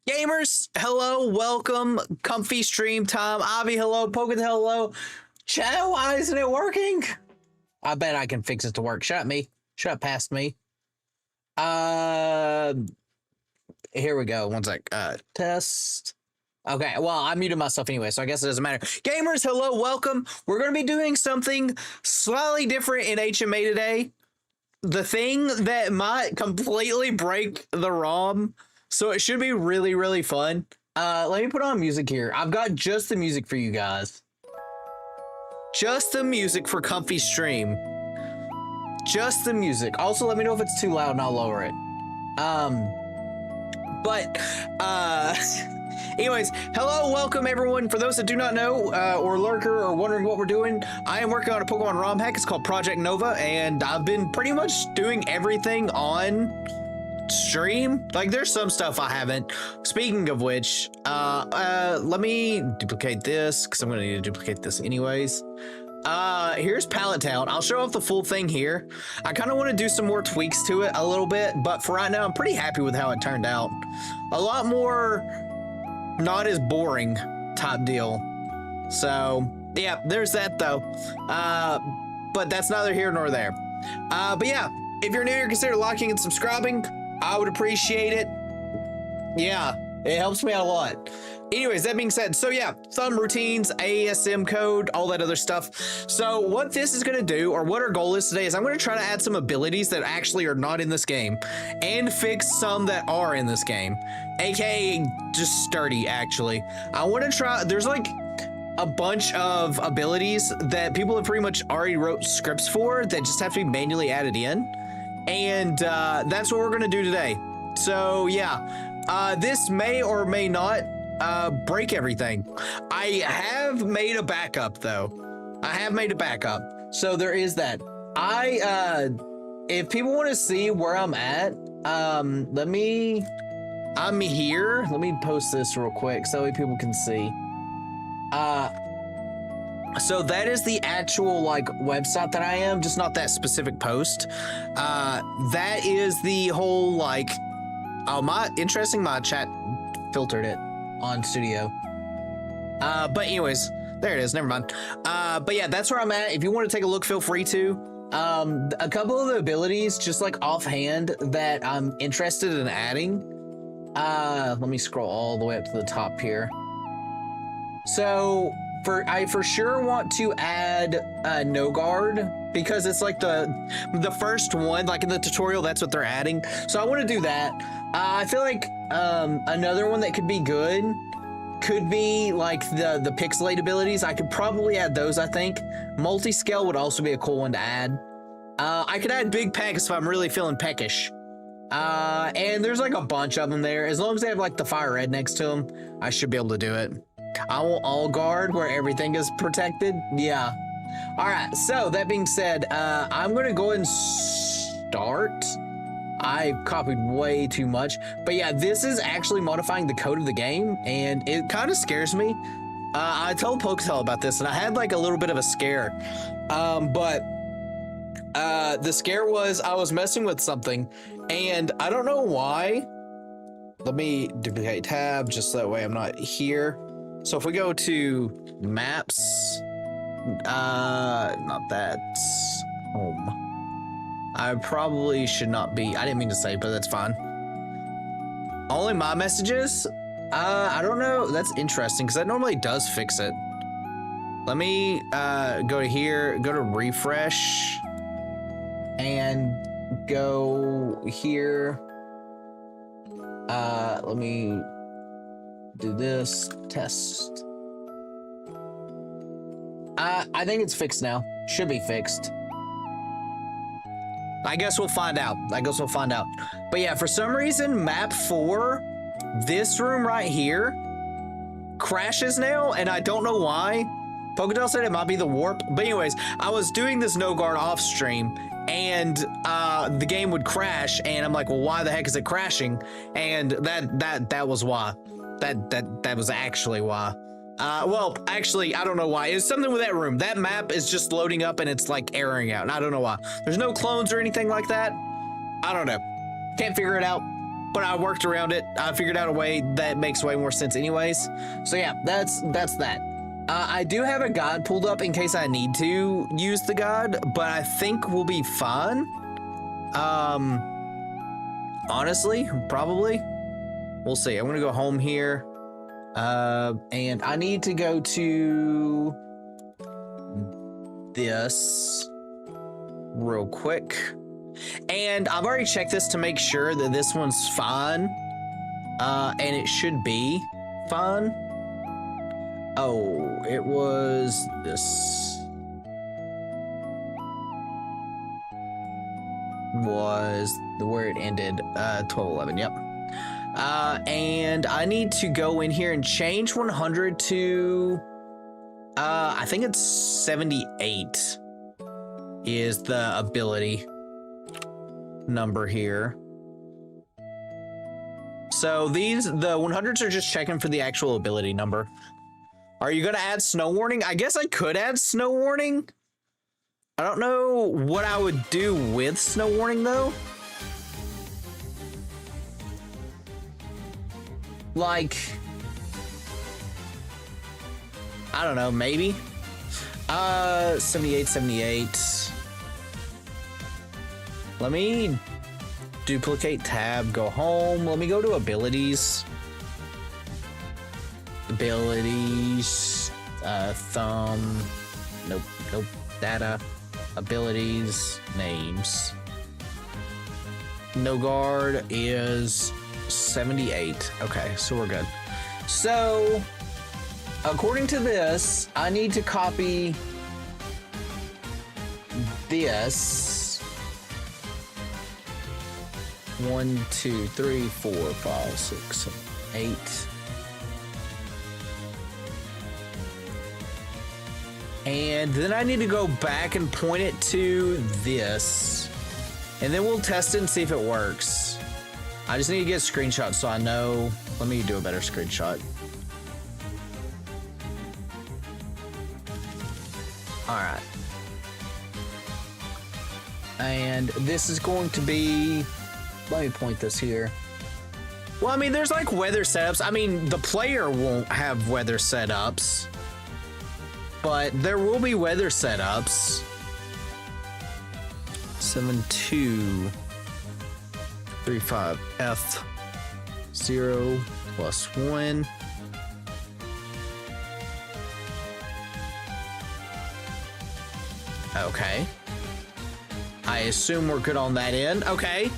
Gamers, hello, welcome, comfy stream time. Avi, hello, Pocket, hello. Chat, why isn't it working? I bet I can fix it to work. Shut me. Shut past me. Here we go. One sec. Test. Okay, well, I muted myself anyway, so I guess it doesn't matter. Gamers, hello, welcome. We're going to be doing something slightly different in HMA today. The thing that might completely break the ROM, so it should be really, really fun. Let me put on music here. I've got just the music for you guys. Just the music for comfy stream. Just the music. Also, let me know if it's too loud and I'll lower it. Anyways, hello, welcome everyone. For those that do not know, or lurker, or wondering what we're doing, I am working on a Pokemon ROM hack. It's called Project Nova, and I've been pretty much doing everything on stream. Like, there's some stuff I haven't. Speaking of which, let me duplicate this, because I'm going to need to duplicate this anyways. Here's Pallet Town. I'll show off the full thing here. I kind of want to do some more tweaks to it a little bit, but for right now, I'm pretty happy with how it turned out. A lot more not as boring type deal. So, yeah, there's that though. But that's neither here nor there. But yeah, if you're new here, consider liking and subscribing. I would appreciate it. Yeah, it helps me out a lot. Anyways, that being said, so yeah, thumb routines, ASM code, all that other stuff. So what this is going to do, or what our goal is today, is I'm going to try to add some abilities that actually are not in this game and fix some that are in this game, aka just sturdy. Actually, I want to try, there's like a bunch of abilities that people have pretty much already wrote scripts for that just have to be manually added in, and that's what we're going to do today. So yeah, this may or may not break everything. I have made a backup though. I have made a backup. So there is that. If people want to see where I'm at, I'm here. Let me post this real quick so that people can see. So that is the actual like website that I am, just not that specific post. That is the whole like, oh, my chat filtered it on Studio. But anyways, there it is. Never mind. But yeah, that's where I'm at. If you want to take a look, feel free to. A couple of the abilities, just like offhand, that I'm interested in adding. Let me scroll all the way up to the top here. So I for sure want to add No Guard, because it's like the first one, like in the tutorial, that's what they're adding. So I want to do that. I feel like another one that could be good could be like the pixelate abilities. I could probably add those, I think. Multi-scale would also be a cool one to add. I could add Big Pecks if I'm really feeling peckish. And there's like a bunch of them there. As long as they have like the fire red next to them, I should be able to do it. I want all guard where everything is protected. Yeah. All right. So that being said, I'm going to go ahead and start. I copied way too much, but yeah, this is actually modifying the code of the game, and it kind of scares me. I told Pokestel about this, and I had like a little bit of a scare. But the scare was I was messing with something, and I don't know why. Let me duplicate tab just so that way I'm not here. So if we go to maps, not that, home. I probably should not be, I didn't mean to say, but that's fine. Only my messages? I don't know, that's interesting, because that normally does fix it. Let me go to here, go to refresh, and go here. Let me do this, test. I think it's fixed now, should be fixed. I guess we'll find out. But yeah, for some reason, map 4, this room right here, crashes now, and I don't know why. Pokedel said it might be the warp. But anyways, I was doing this no guard off stream, and the game would crash, and I'm like, well, why the heck is it crashing? And that was why. That was actually why. Well, actually, I don't know why. It's something with that room. That map is just loading up and it's like erroring out, and I don't know why. There's no clones or anything like that. I don't know. Can't figure it out. but I worked around it. I figured out a way that makes way more sense anyways. So yeah, that's that. I do have a guide pulled up in case I need to use the guide, but I think we'll be fine. Honestly, probably. We'll see. I'm gonna go home here. And I need to go to this real quick. And I've already checked this to make sure that this one's fine. And it should be fine. Oh, it was this. Was the where it ended, 1211, yep. And I need to go in here and change 100 to, I think it's 78 is the ability number here. So the 100s are just checking for the actual ability number. Are you gonna add snow warning? I guess I could add snow warning. I don't know what I would do with snow warning though. Like, I don't know, maybe. 78. Let me duplicate tab, go home. Let me go to abilities. Abilities, thumb, nope, data, abilities, names. No guard is 78. Okay, so we're good. So, according to this, I need to copy this. 1, 2, 3, 4, 5, 6, 7, 8. And then I need to go back and point it to this. And then we'll test it and see if it works. I just need to get a screenshot so I know. Let me do a better screenshot. All right. And this is going to be, let me point this here. Well, I mean, there's like weather setups. I mean, the player won't have weather setups, but there will be weather setups. 7235 F 0 plus 1. Okay. I assume we're good on that end. Okay.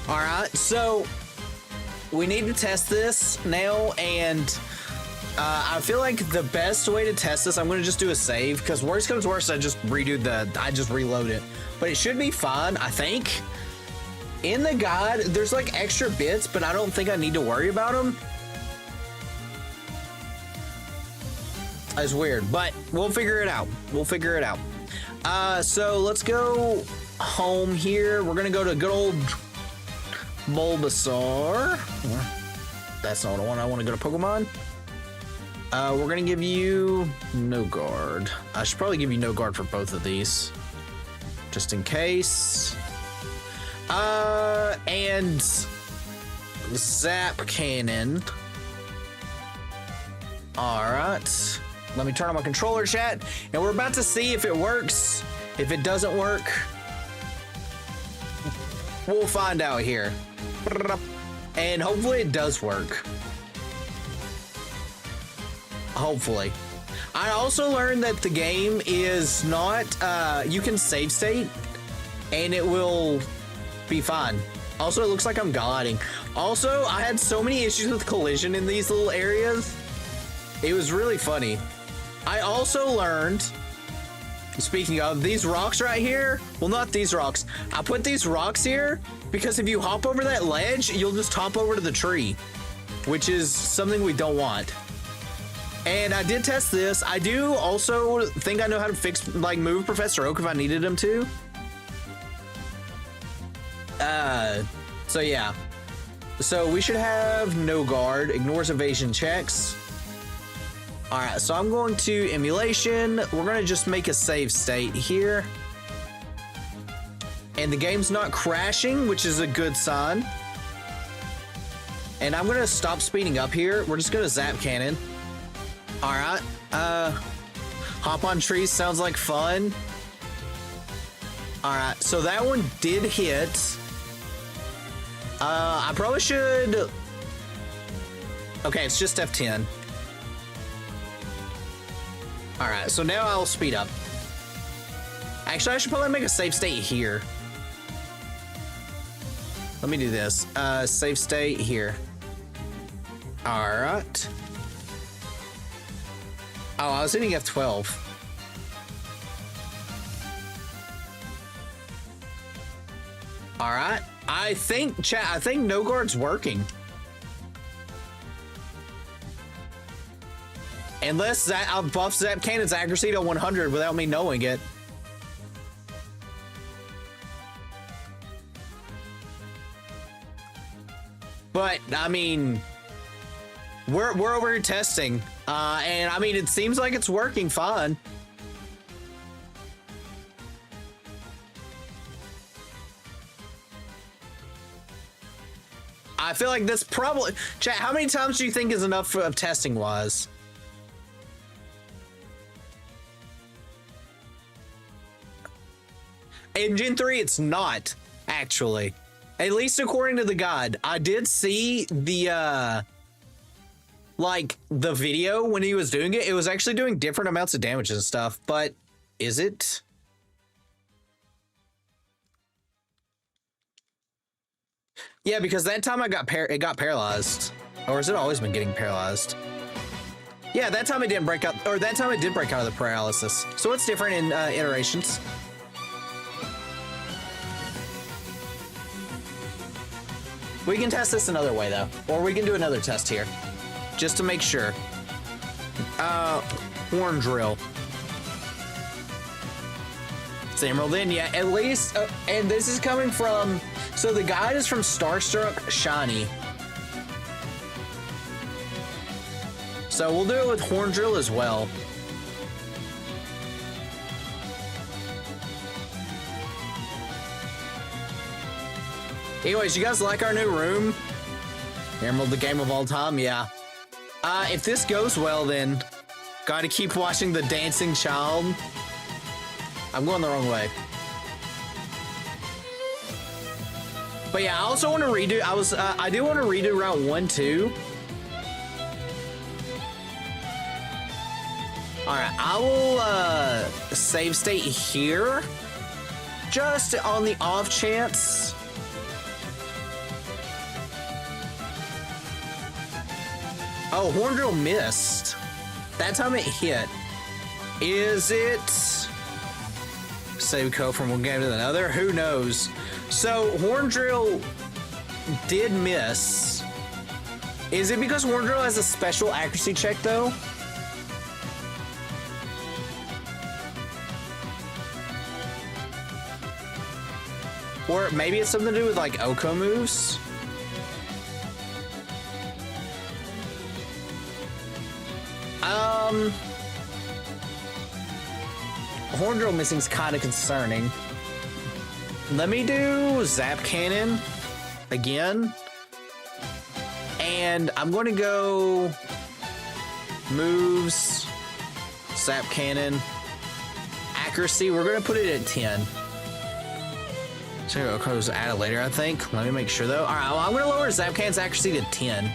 All right. So we need to test this now, and I feel like the best way to test this, I'm going to just do a save, because worst comes worst, I just reload it. But it should be fine, I think. In the guide, there's like extra bits, but I don't think I need to worry about them. That's weird, but we'll figure it out. So let's go home here. We're going to go to good old Bulbasaur. That's not the one I want to go to Pokemon. We're going to give you no guard. I should probably give you no guard for both of these, just in case. And Zap Cannon. All right. Let me turn on my controller, chat, and we're about to see if it works. If it doesn't work, we'll find out here. And hopefully it does work. Hopefully. I also learned that the game is not, you can save state and it will be fine. Also, it looks like I'm gliding. Also, I had so many issues with collision in these little areas. It was really funny. I also learned, speaking of, these rocks right here, well, not these rocks. I put these rocks here because if you hop over that ledge, you'll just hop over to the tree, which is something we don't want. And I did test this. I do also think I know how to fix, like, move Professor Oak if I needed him to. So yeah. So we should have no guard, ignores evasion checks. All right, so I'm going to emulation. We're gonna just make a save state here. And the game's not crashing, which is a good sign. And I'm gonna stop speeding up here. We're just gonna zap cannon. All right. Hop on trees sounds like fun. All right, so that one did hit. I probably should. Okay, it's just F10. All right, so now I'll speed up. Actually, I should probably make a save state here. Let me do this. Save state here. All right. Oh, I was hitting F12. All right. I think, chat, I think no guard's working. Unless I'll buff Zap Cannon's accuracy to 100 without me knowing it. But, I mean, we're over here testing. And, I mean, it seems like it's working fine. I feel like this probably... Chat, how many times do you think is enough of testing-wise? In Gen 3, it's not, actually. At least according to the guide. I did see the, like, the video when he was doing it. It was actually doing different amounts of damage and stuff, but is it? Yeah, because that time it got paralyzed. Or has it always been getting paralyzed? Yeah, that time it didn't break out, or that time it did break out of the paralysis. So it's different in iterations. We can test this another way though, or we can do another test here, just to make sure. Horn drill. It's Emerald in, yeah, at least, and this is coming from, so the guide is from Starstruck Shiny. So we'll do it with Horn Drill as well. Anyways, you guys like our new room? Emerald, the game of all time, yeah. If this goes well, then gotta keep watching the Dancing Child. I'm going the wrong way. But yeah, I also want to redo. I do want to redo Route 1 too. All right, I will save state here, just on the off chance. Oh, Horn Drill missed. That time it hit. Is it save code from one game to another? Who knows? So Horn Drill did miss. Is it because Horn Drill has a special accuracy check though? Or maybe it's something to do with like Oko moves? Horn Drill missing is kind of concerning. Let me do Zap Cannon again. And I'm going to go moves, Zap Cannon, accuracy. We're going to put it at 10. So Oko's added later, I think. Let me make sure though. All right, well, I'm going to lower Zap Cannon's accuracy to 10.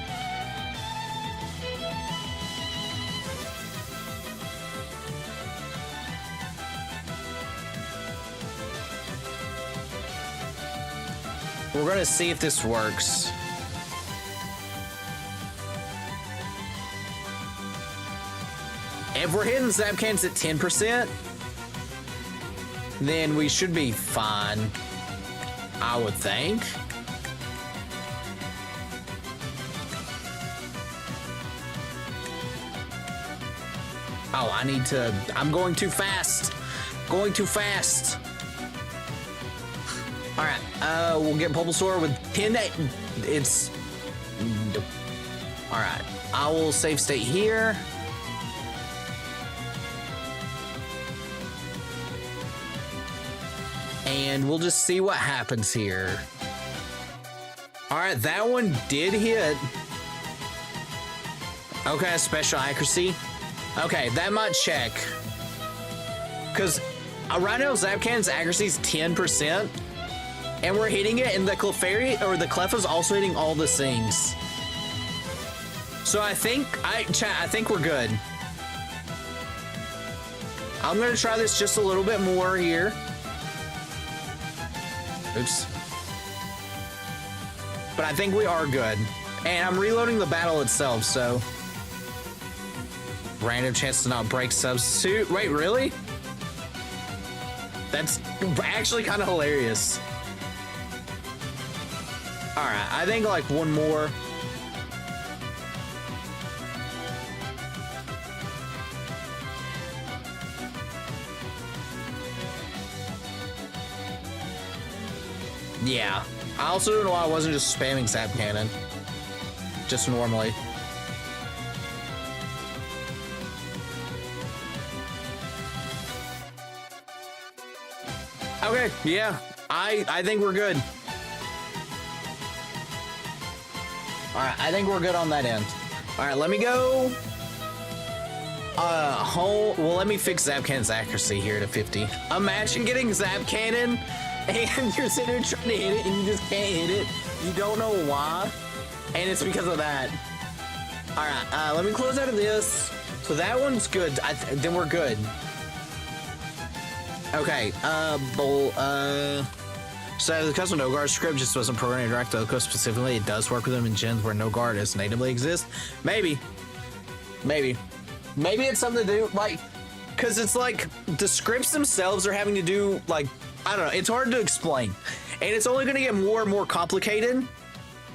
We're gonna see if this works. If we're hitting Zap Cannons at 10%, then we should be fine, I would think. Oh, I need to, I'm going too fast. Going too fast. All right, we'll get Bulbasaur with 10. It's, all right, I will save state here. And we'll just see what happens here. All right, that one did hit. Okay, special accuracy. Okay, that might check. Because right now, Zap Cannon's accuracy is 10%. And we're hitting it, and the Clefairy, or the Clef, also hitting all the things. So I think, chat, I think we're good. I'm gonna try this just a little bit more here. Oops. But I think we are good. And I'm reloading the battle itself, so. Random chance to not break substitute. Wait, really? That's actually kind of hilarious. All right, I think like one more. Yeah. I also don't know why I wasn't just spamming Zap Cannon. Just normally. Okay, yeah. I think we're good. Alright, I think we're good on that end. Alright, let me go. Well, let me fix Zap Cannon's accuracy here to 50. Imagine getting Zap Cannon and you're sitting there trying to hit it and you just can't hit it. You don't know why. And it's because of that. Alright, let me close out of this. So that one's good. Then we're good. Okay, so the custom no guard script just wasn't programmed to direct Oko specifically. It does work with them in gens where no guard is natively exists. Maybe it's something to do, like, because it's like the scripts themselves are having to do, like, I don't know, it's hard to explain, and it's only going to get more and more complicated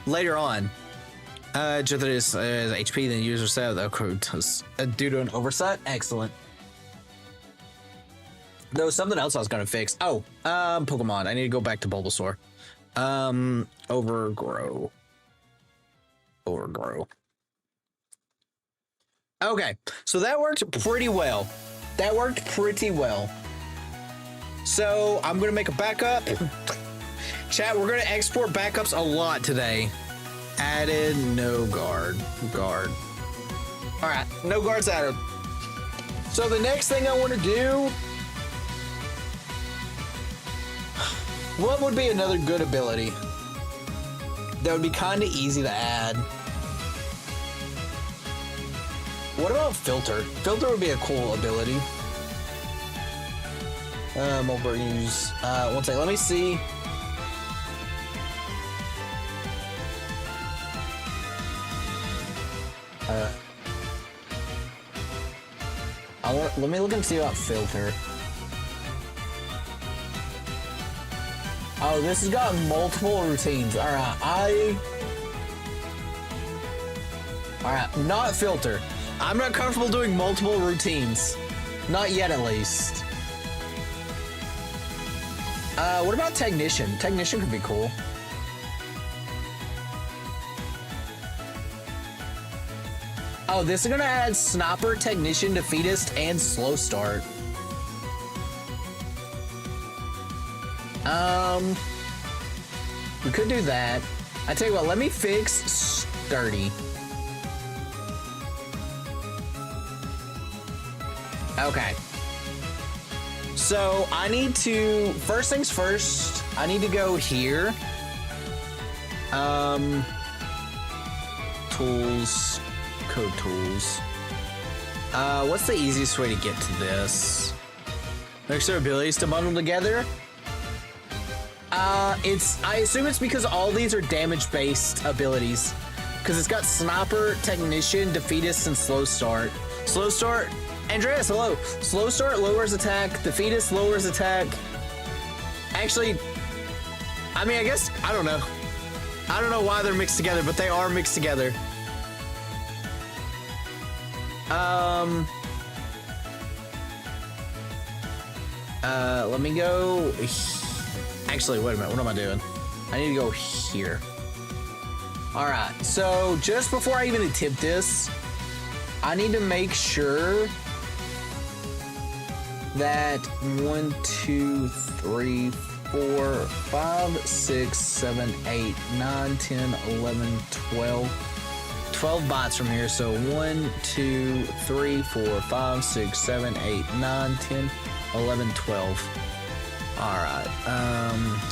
later on. Just that is HP than user set due to an oversight. Excellent. There was something else I was gonna fix. Oh, Pokemon. I need to go back to Bulbasaur. Overgrow. Okay, so that worked pretty well. So I'm gonna make a backup. Chat, we're gonna export backups a lot today. Added no guard. All right, no guards added. So the next thing I want to do. What would be another good ability that would be kind of easy to add? What about Filter? Filter would be a cool ability. Mobile use. One second, let me see. Let me look and see about Filter. Oh, this has got multiple routines. Alright, not Filter. I'm not comfortable doing multiple routines. Not yet, at least. What about Technician? Technician could be cool. Oh, this is gonna add Sniper, Technician, Defeatist, and Slow Start. We could do that. I tell you what, let me fix Sturdy. Okay. So I need to, first things first, I need to go here. Tools, code tools. What's the easiest way to get to this? Mix their abilities to bundle together. I assume it's because all these are damage-based abilities. Because it's got Sniper, Technician, Defeatist, and Slow Start. Slow Start, Andreas, hello. Slow Start lowers attack, Defeatist lowers attack. Actually, I mean, I guess, I don't know. I don't know why they're mixed together, but they are mixed together. Let me go. Actually, wait a minute. What am I doing? I need to go here. All right. So just before I even attempt this, I need to make sure that 1, 2, 3, 4, 5, 6, 7, 8, 9, 10, 11, 12. 12 bytes from here. So 1, 2, 3, 4, 5, 6, 7, 8, 9, 10, 11, 12. Alright.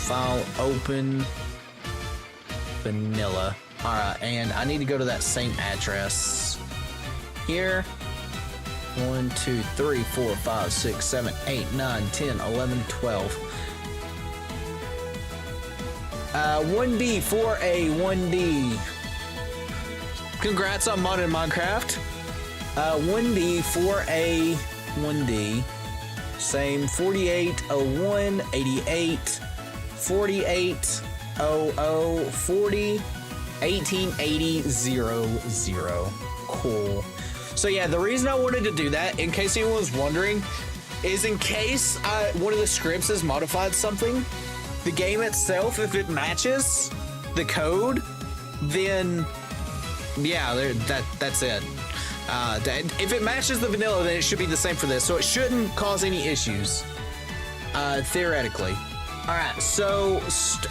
File open vanilla. Alright, and I need to go to that same address here. 1, 2, 3, 4, 5, 6, 7, 8, 9, 10, 11, 12. 1D, 4A, 1D. Congrats on modding Minecraft. 1D, 4A, 1D. Same 4801, 88, 48, 00, 40, 1880, 00. Cool. So yeah, the reason I wanted to do that, in case anyone was wondering, is in case one of the scripts has modified something, the game itself, if it matches the code, then yeah, that's it. If it matches the vanilla, then it should be the same for this, so it shouldn't cause any issues, theoretically. All right, so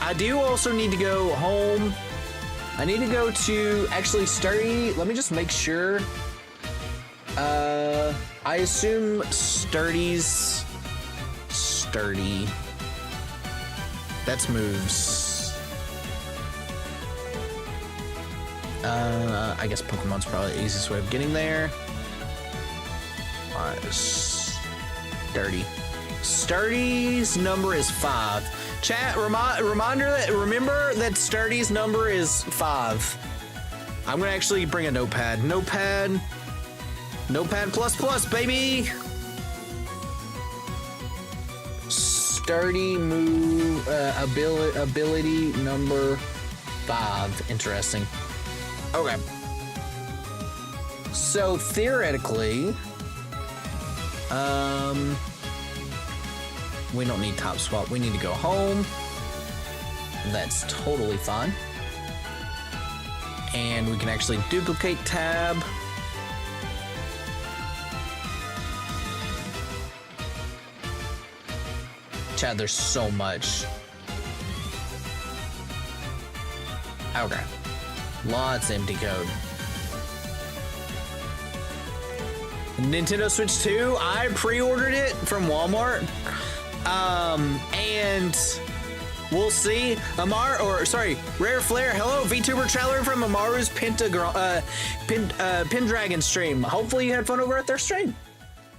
I do also need to go home. I need to go to actually Sturdy. Let me just make sure. I assume Sturdy's Sturdy. That's moves. I guess Pokemon's probably the easiest way of getting there. Alright, Sturdy. Sturdy's number is 5. Chat, remember that Sturdy's number is 5. I'm gonna actually bring a notepad. Notepad plus, baby! Sturdy move, ability number 5. Interesting. Okay. So theoretically, we don't need top swap. We need to go home. That's totally fine. And we can actually duplicate tab. Chad, there's so much. Okay. Lots of empty code. Nintendo Switch 2, I pre-ordered it from Walmart. And we'll see. Rare Flare, hello, VTuber Traveler from Amaru's Pendragon stream. Hopefully you had fun over at their stream.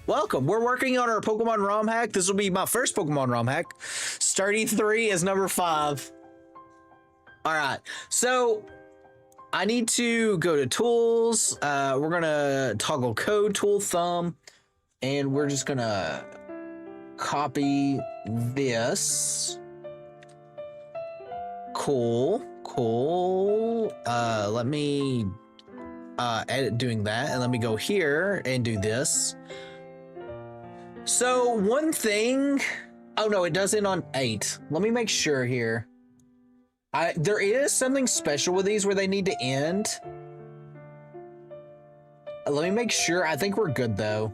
Welcome. We're working on our Pokemon ROM hack. This will be my first Pokemon ROM hack. Sturdy 3 is number 5. All right, so I need to go to tools. We're gonna toggle code tool thumb, and we're just gonna copy this. Cool. Let me edit doing that, and let me go here and do this. So one thing, oh no, it does end on 8. Let me make sure here. There is something special with these where they need to end. Let me make sure. I think we're good though.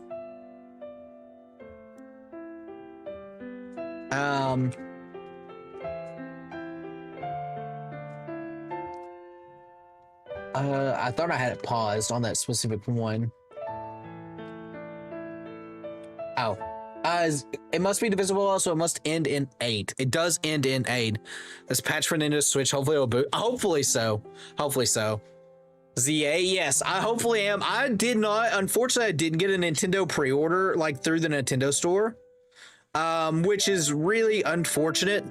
I thought I had it paused on that specific one. Oh. It must be divisible also. It must end in 8. It does end in 8. This patch for Nintendo Switch. Hopefully it'll boot. Hopefully so. ZA, yes, I hopefully am. I did not, unfortunately, I didn't get a Nintendo pre-order like through the Nintendo store, which is really unfortunate.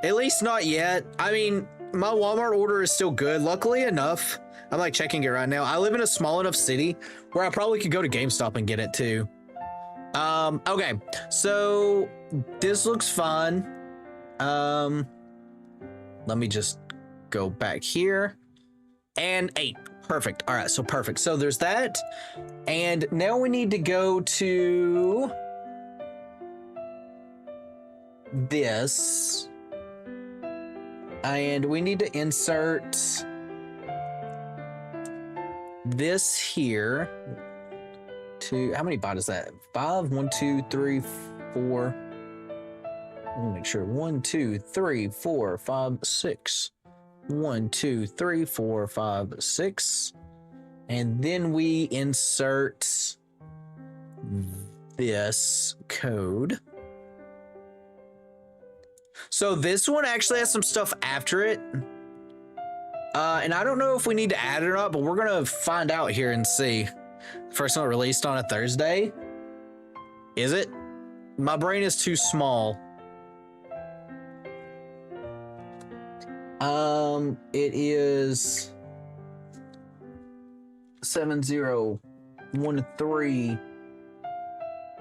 At least not yet. I mean, my Walmart order is still good. Luckily enough, I'm like checking it right now. I live in a small enough city where I probably could go to GameStop and get it too. Okay, so this looks fun. Let me just go back here. And 8. Perfect. All right, so perfect. So there's that. And now we need to go to this. And we need to insert this here. How many bytes is that? 5, 1, 2, 3, 4. Let me make sure. 1, 2, 3, 4, 5, 6. 1, 2, 3, 4, 5, 6. And then we insert this code. So this one actually has some stuff after it. And I don't know if we need to add it or not, but we're gonna find out here and see. First one released on a Thursday. Is it? My brain is too small. It is 7013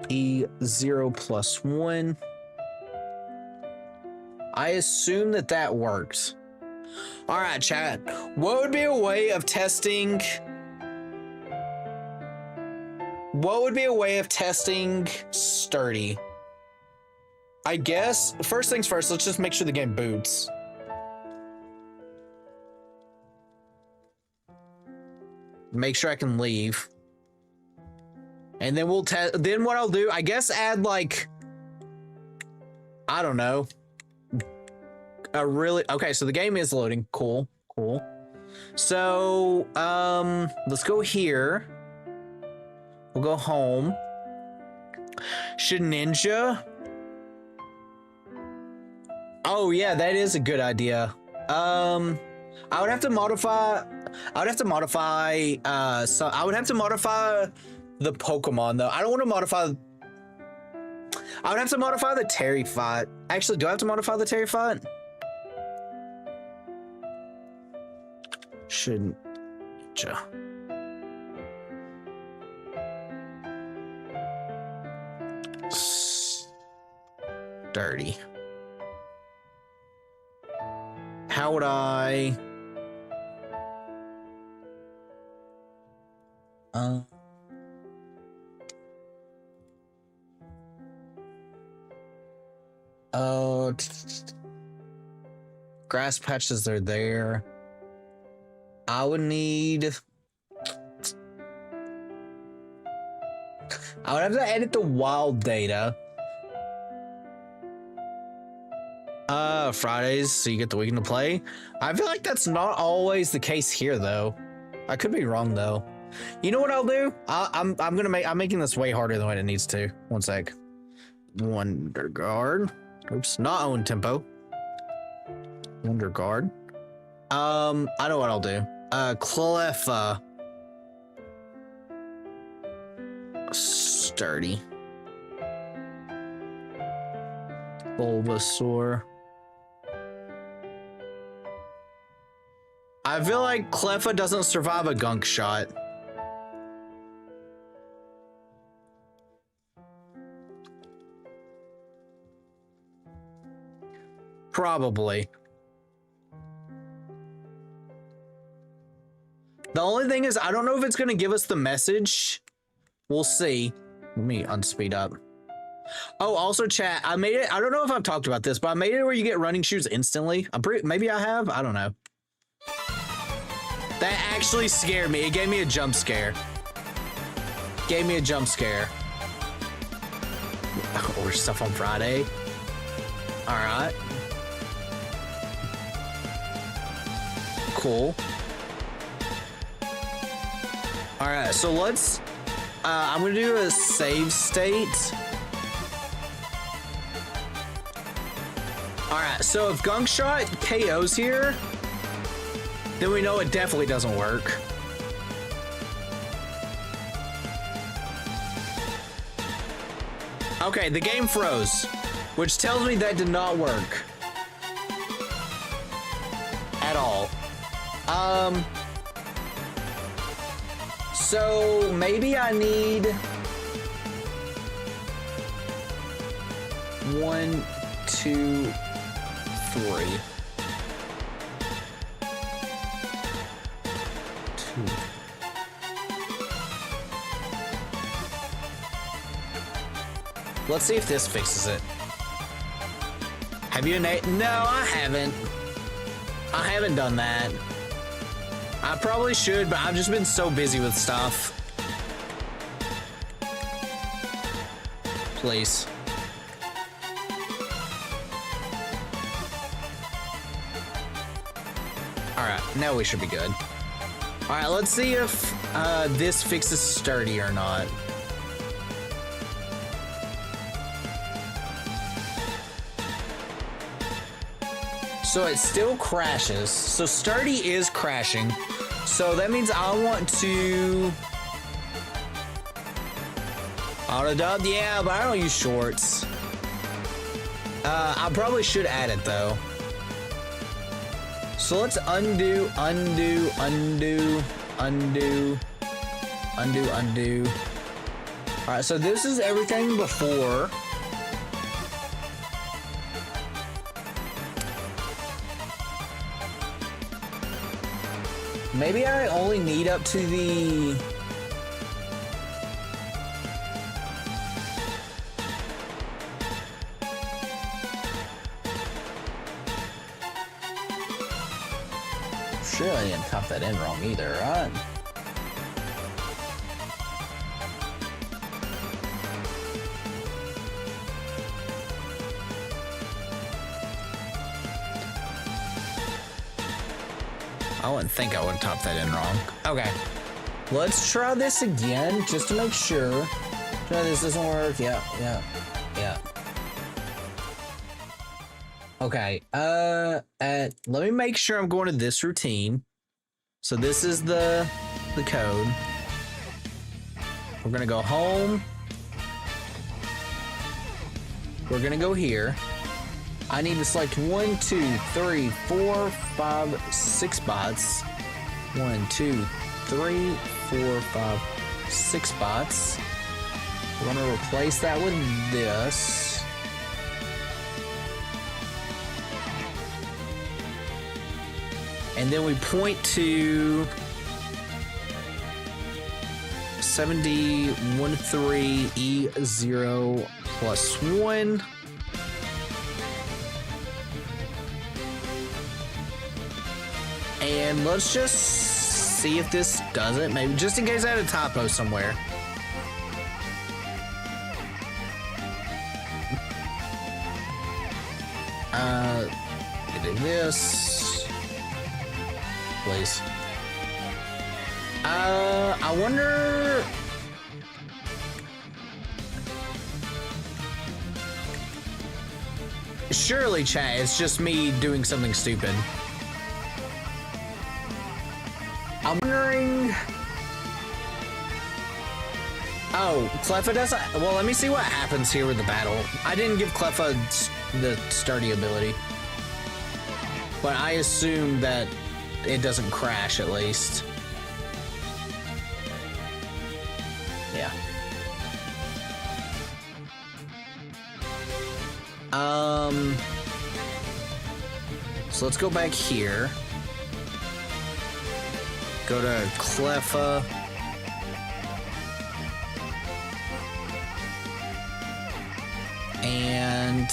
E0 plus 1. I assume that works. All right, chat. What would be a way of testing? What would be a way of testing sturdy? I guess first things first, let's just make sure the game boots. Make sure I can leave. And then we'll test. Then what I'll do, I guess add like, I don't know. Okay, so the game is loading. Cool. So, let's go here. We'll go home. Should Ninja? Oh yeah, that is a good idea. I would have to modify the Pokemon though. I don't want to modify. I would have to modify the Terry fight. Actually, do I have to modify the Terry fight? Shouldn't. Dirty. How would I? Grass patches are there. I would have to edit the wild data. Fridays, so you get the weekend to play. I feel like that's not always the case here, though. I could be wrong, though. You know what I'll do? I'm making this way harder than what it needs to. One sec. Wonder Guard. Oops, not own tempo. Wonder Guard. I know what I'll do. Cleffa. Sturdy. Bulbasaur. I feel like Cleffa doesn't survive a gunk shot. Probably. The only thing is, I don't know if it's going to give us the message. We'll see. Let me unspeed up. Oh, also chat, I made it. I don't know if I've talked about this, but I made it where you get running shoes instantly. Maybe I have. I don't know. That actually scared me. It gave me a jump scare. Or stuff on Friday. All right. Cool. All right, so let's, I'm gonna do a save state. All right, so if Gunk Shot KOs here, then we know it definitely doesn't work. Okay, the game froze, which tells me that did not work at all. So maybe I need 1, 2, 3. 2. Let's see if this fixes it. Have you No, I haven't. I haven't done that. I probably should, but I've just been so busy with stuff. Please. Now we should be good. All right, let's see if this fixes sturdy or not. So it still crashes. So sturdy is crashing. So that means I want to auto dub. Yeah, but I don't use shorts. I probably should add it though. So let's undo. All right, so this is everything before. Maybe I only need up to the... Sure, I didn't type that in wrong either, right? I wouldn't think I would type that in wrong. Okay. Let's try this again, just to make sure. Try this doesn't work. Yeah. Okay, let me make sure I'm going to this routine. So this is the code. We're gonna go home. We're gonna go here. I need to select 1, 2, 3, 4, 5, 6 bots. 1, 2, 3, 4, 5, 6 bots. We're gonna replace that with this. And then we point to 7013E0 plus 1. And let's just see if this does it. Maybe just in case I had a typo somewhere. Do this. Please. I wonder. Surely, chat, it's just me doing something stupid. I'm wondering. Oh, Cleffa doesn't. Well, let me see what happens here with the battle. I didn't give Cleffa the sturdy ability, but I assume that it doesn't crash at least. Yeah. So let's go back here. Go to Cleffa. And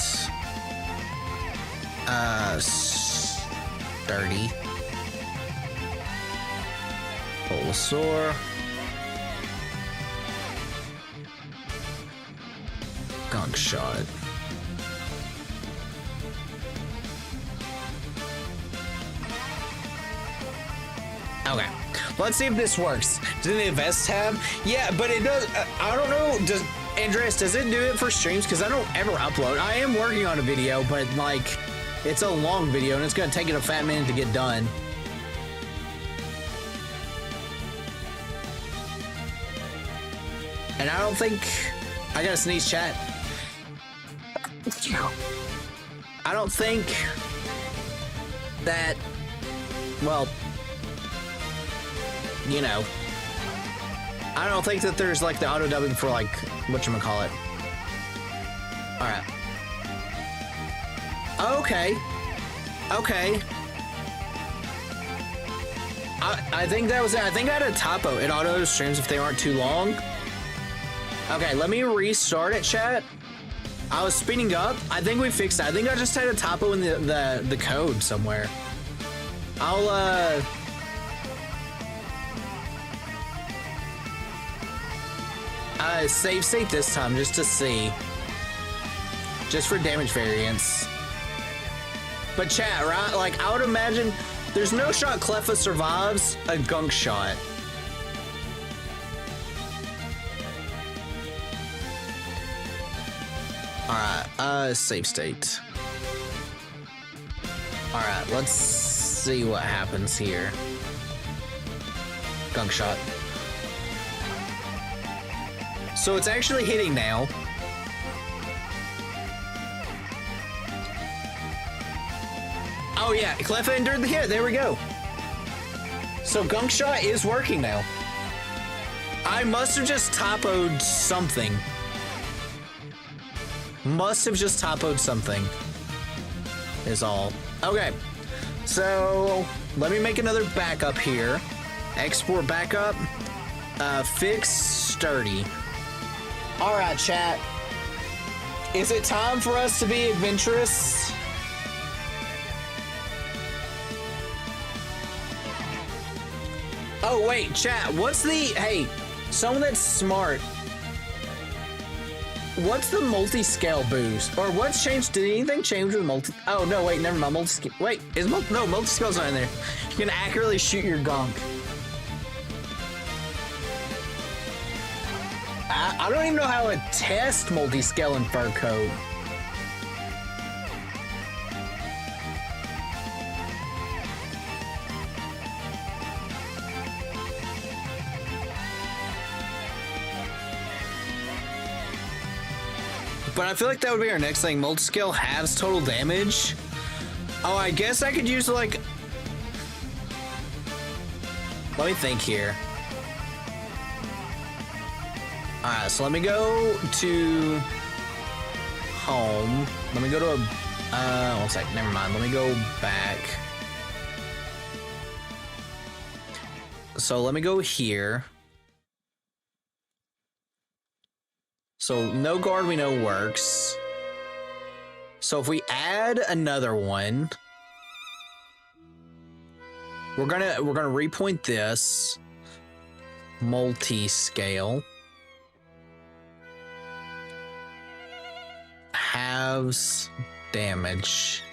sturdy. Bulbasaur. Gunk shot. Okay, let's see if this works. Does it invest tab? Yeah, but it does. I don't know. Does Andreas, does it do it for streams? Because I don't ever upload. I am working on a video, but like, it's a long video and it's gonna take it a fat minute to get done. And I don't think I gotta sneeze, chat. I don't think that, well, you know, I don't think that there's like the auto dubbing for like whatchamacallit. All right. Okay. I think that was it. I think I had a typo. It auto streams if they aren't too long. Okay, let me restart it, chat. I was speeding up. I think we fixed it. I think I just had a typo in the code somewhere. I'll save state this time just to see. Just for damage variance. But chat, right? Like, I would imagine There's no shot Cleffa survives a gunk shot. Alright, save state. Alright, let's see what happens here. Gunk shot. So it's actually hitting now. Oh yeah, Cleffa endured the hit. There we go. So gunk shot is working now. I must have just typoed something. Must have just typoed something. Is all. Okay. So let me make another backup here. Export backup. Fix sturdy. All right, chat. Is it time for us to be adventurous? Oh, wait, chat, what's the... Hey, someone that's smart. What's the multi-scale boost? Or what's changed? Did anything change with multi... Oh, no, wait, never mind. Multi-scale... Wait, is no, multi-scale's not in there. You can accurately shoot your gunk. I don't even know how to test multi-scale in fur coat. But I feel like that would be our next thing. Multi-scale halves total damage. Oh, I guess I could use, like... Let me think here. Alright, so let me go to... home. Let me go to a... one sec, never mind. Let me go back. So let me go here. So no guard we know works. So if we add another one, we're gonna repoint this multi-scale. Halves damage.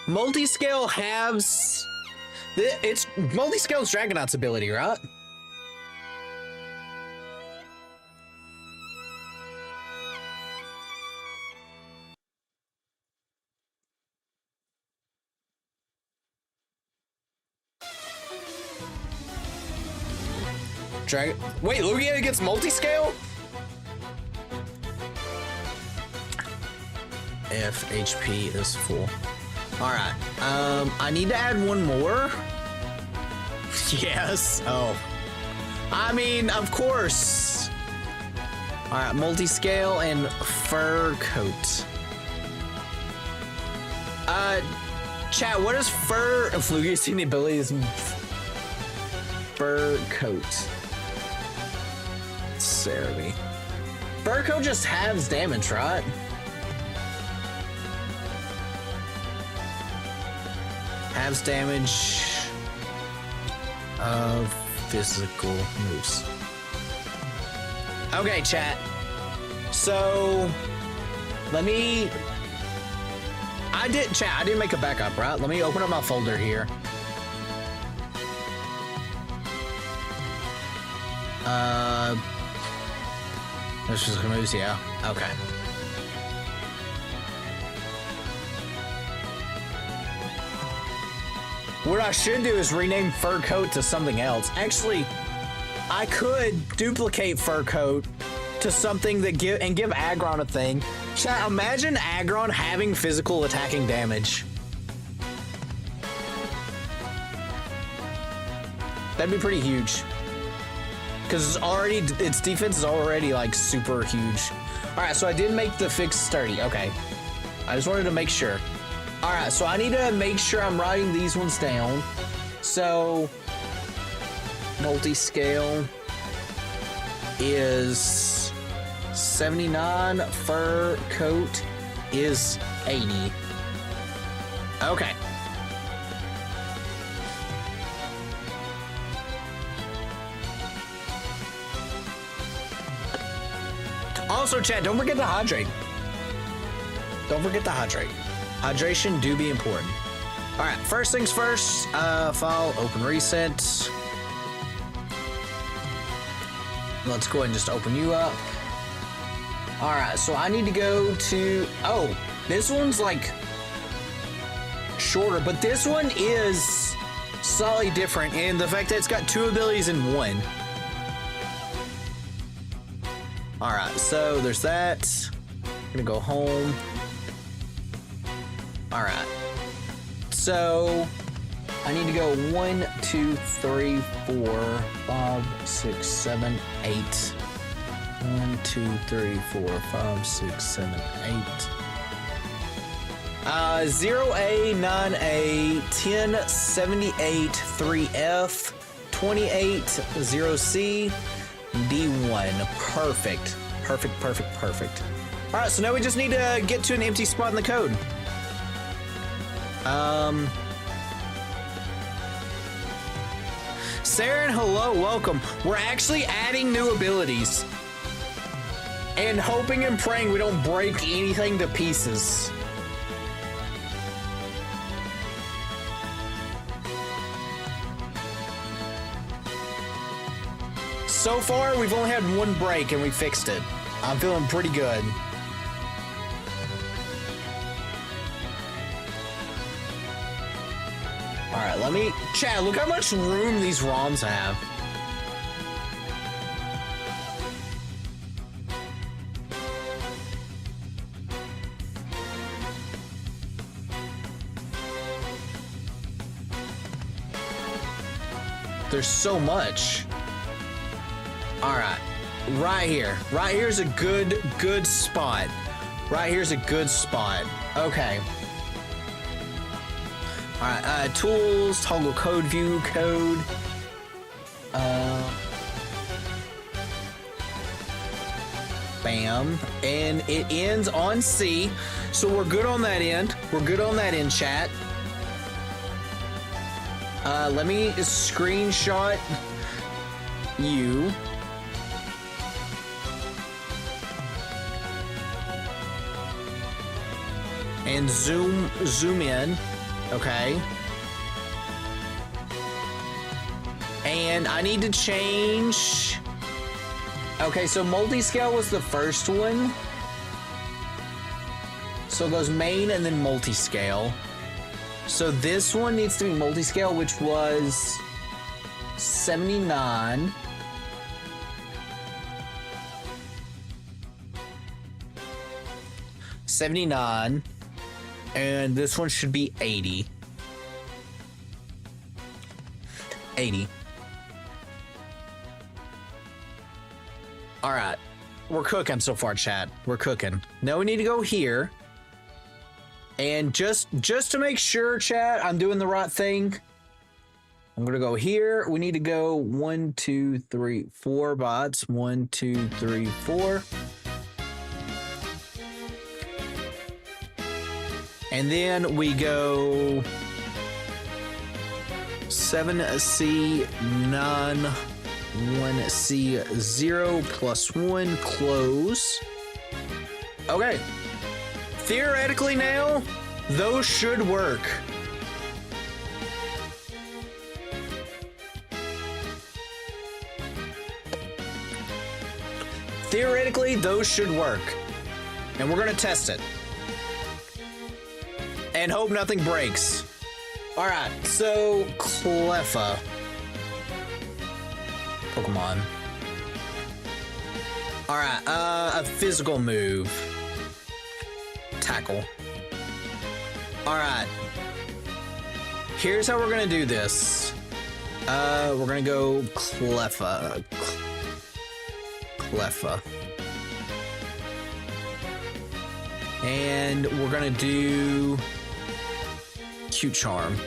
Multi-scale halves. It's multi-scale's Dragonaut's ability, right? Wait, Lugia gets multi-scale? If HP is full. Alright, I need to add one more. Yes. Oh. I mean, of course. Alright, multi-scale and fur coat. Chat, what is fur? If Lugia's seen the abilities. Fur coat. Cerebi. Fur coat just halves damage, right? Halves damage of physical moves. Okay, chat. So let me. I didn't make a backup, right? Let me open up my folder here. This is moves, yeah. Okay. What I should do is rename fur coat to something else. Actually, I could duplicate fur coat to something that give Aggron a thing. Chat, imagine Aggron having physical attacking damage. That'd be pretty huge. Because its defense is already like super huge. Alright, so I did make the fix sturdy. Okay. I just wanted to make sure. Alright, so I need to make sure I'm writing these ones down. So, multi-scale is 79, fur coat is 80. Okay. Also, chat, don't forget to hydrate. Don't forget to hydrate. Hydration do be important. All right, first things first, file, open reset. Let's go ahead and just open you up. All right, so I need to go to, oh, this one's like shorter, but this one is slightly different in the fact that it's got 2 abilities in one. All right, so there's that. I'm gonna go home. All right, so I need to go 1, 2, 3, 4, 5, 6, 7, 8. 1, 2, 3, 4, 5, 6, 7, 8. 0A, 9A, 10, 78, 3F, 28, 0C, D1. Perfect. Perfect, perfect, perfect. All right, so now we just need to get to an empty spot in the code. Saren, hello, welcome. We're actually adding new abilities and hoping and praying we don't break anything to pieces. So far, we've only had 1 break and we fixed it. I'm feeling pretty good. All right, let me... Chad, look how much room these ROMs have. There's so much. All right, right here. Right here's a good spot. Right here's a good spot. Okay. All right, tools, toggle code view, code. Bam, and it ends on C, so we're good on that end. We're good on that end, chat. Let me screenshot you. And zoom in, okay. And I need to change. Okay, so multi-scale was the first one. So it goes main and then multi-scale. So this one needs to be multi-scale, which was 79. And this one should be 80. 80. All right, we're cooking so far, chat. We're cooking. Now we need to go here. And just to make sure, chat, I'm doing the right thing, I'm gonna go here. We need to go 1, 2, 3, 4 bots. 1, 2, 3, 4. And then we go 7C, 9, 1C, 0, +1, close. Okay. Theoretically now, those should work. Theoretically, those should work. And we're gonna test it. And hope nothing breaks. All right, so Cleffa. Pokemon. All right, a physical move. Tackle. All right. Here's how we're gonna do this. We're gonna go Cleffa. Cleffa. And we're gonna do Cute Charm.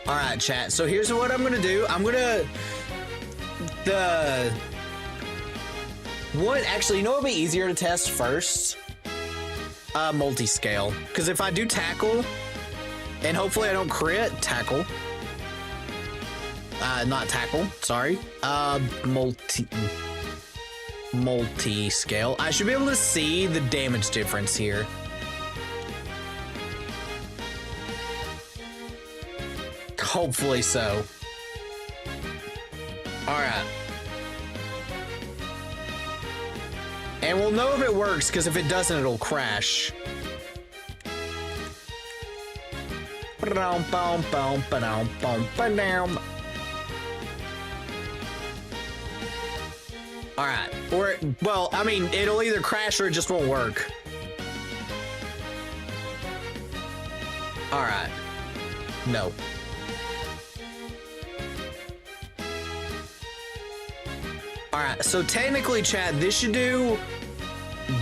All right, chat. So here's what I'm gonna do. I'm gonna actually, you know what would be easier to test first? Multi-scale. Because if I do tackle, and hopefully I don't crit, tackle. Not tackle, sorry. Multi-scale. I should be able to see the damage difference here. Hopefully so. Alright. And we'll know if it works, because if it doesn't, it'll crash. Alright. Or, well, I mean, it'll either crash or it just won't work. Alright. No. Alright, so technically, chat, this should do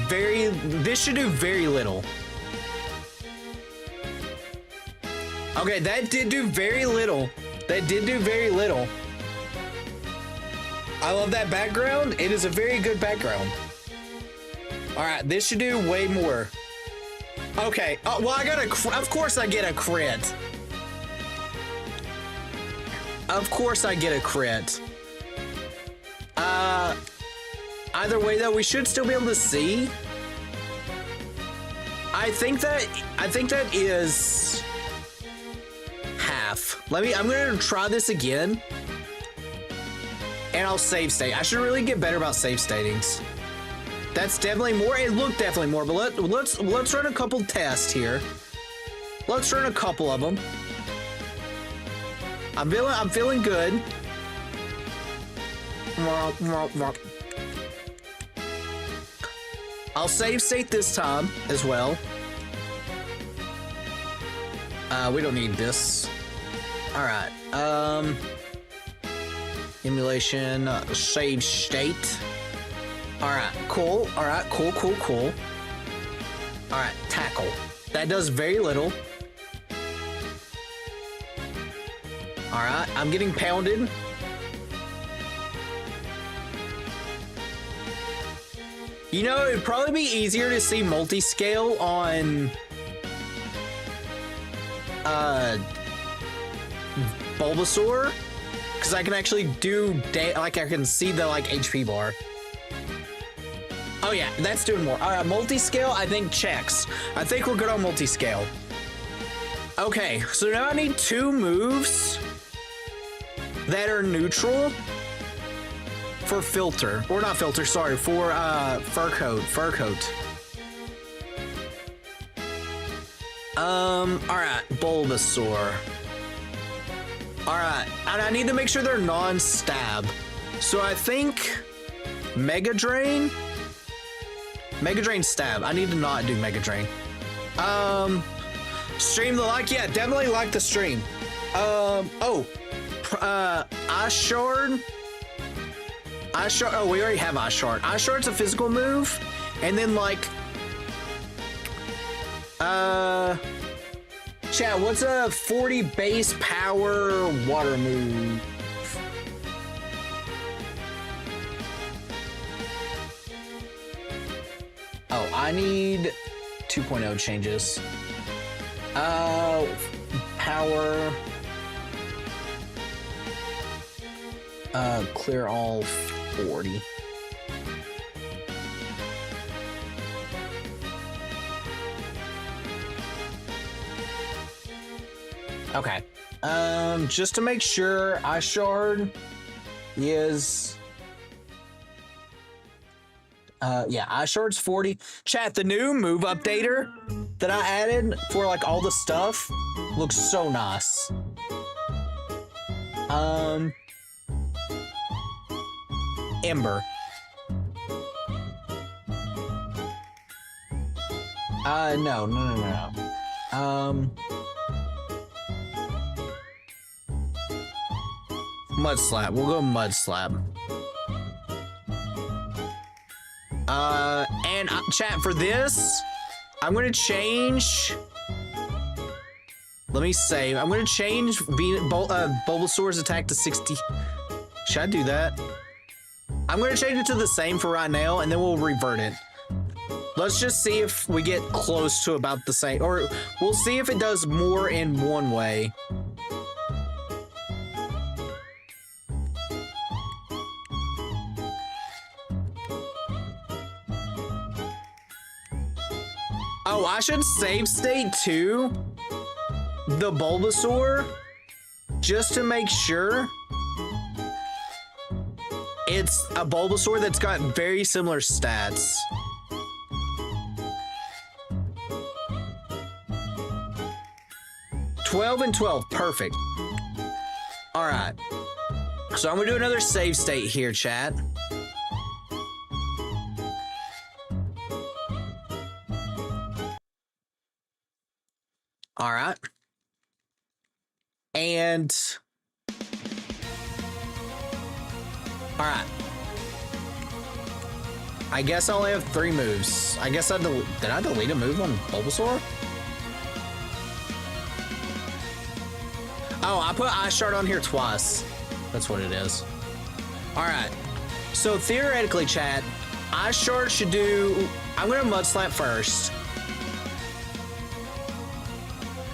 very little. Okay, that did do very little. That did do very little. I love that background. It is a very good background. Alright, this should do way more. Okay, well, I got of course I get a crit. Of course I get a crit. Either way though, we should still be able to see. I think that is half. I'm gonna try this again. And I'll save state. I should really get better about save statings. That's definitely more. It looked definitely more, but let's run a couple tests here. Let's run a couple of them. I'm feeling good. I'll save state this time as well. We don't need this. All right. Emulation, save state. All right, cool. All right, cool. All right, tackle. That does very little. All right, I'm getting pounded. You know, it'd probably be easier to see multi-scale on Bulbasaur, because I can actually do I can see the HP bar. Oh yeah, that's doing more. All right, multi-scale I think checks. I think we're good on multi-scale. Okay, so now I need 2 moves that are neutral for filter, or not filter, sorry, for fur coat. All right, Bulbasaur. All right, and I need to make sure they're non-stab. So I think Mega Drain stab. I need to not do Mega Drain. Stream the like, yeah, definitely like the stream. Ice Shard. Oh, we already have Ice Shard. Ice Shard's a physical move, and then chat, what's a 40 base power water move? Oh, I need 2.0 changes. Power. Clear all 40. Okay. Just to make sure, Ice Shard is... yeah, Ice Shard's 40. Chat, the new move updater that I added for all the stuff looks so nice. Ember. No. Mud Slap. We'll go Mud Slap. And chat, for this, I'm gonna change. Let me save. I'm gonna change Bulbasaur's attack to 60. Should I do that? I'm gonna change it to the same for right now, and then we'll revert it. Let's just see if we get close to about the same, or we'll see if it does more in one way. Oh, I should save state too. The Bulbasaur just to make sure, it's a Bulbasaur that's got very similar stats. $12 and $12, perfect. All right, so I'm gonna do another save state here, chat. All right, and all right. I guess I only have 3 moves. I guess did I delete a move on Bulbasaur? Oh, I put Ice Shard on here twice. That's what it is. All right. So theoretically, chat, Ice Shard should do. I'm gonna Mud Slap first.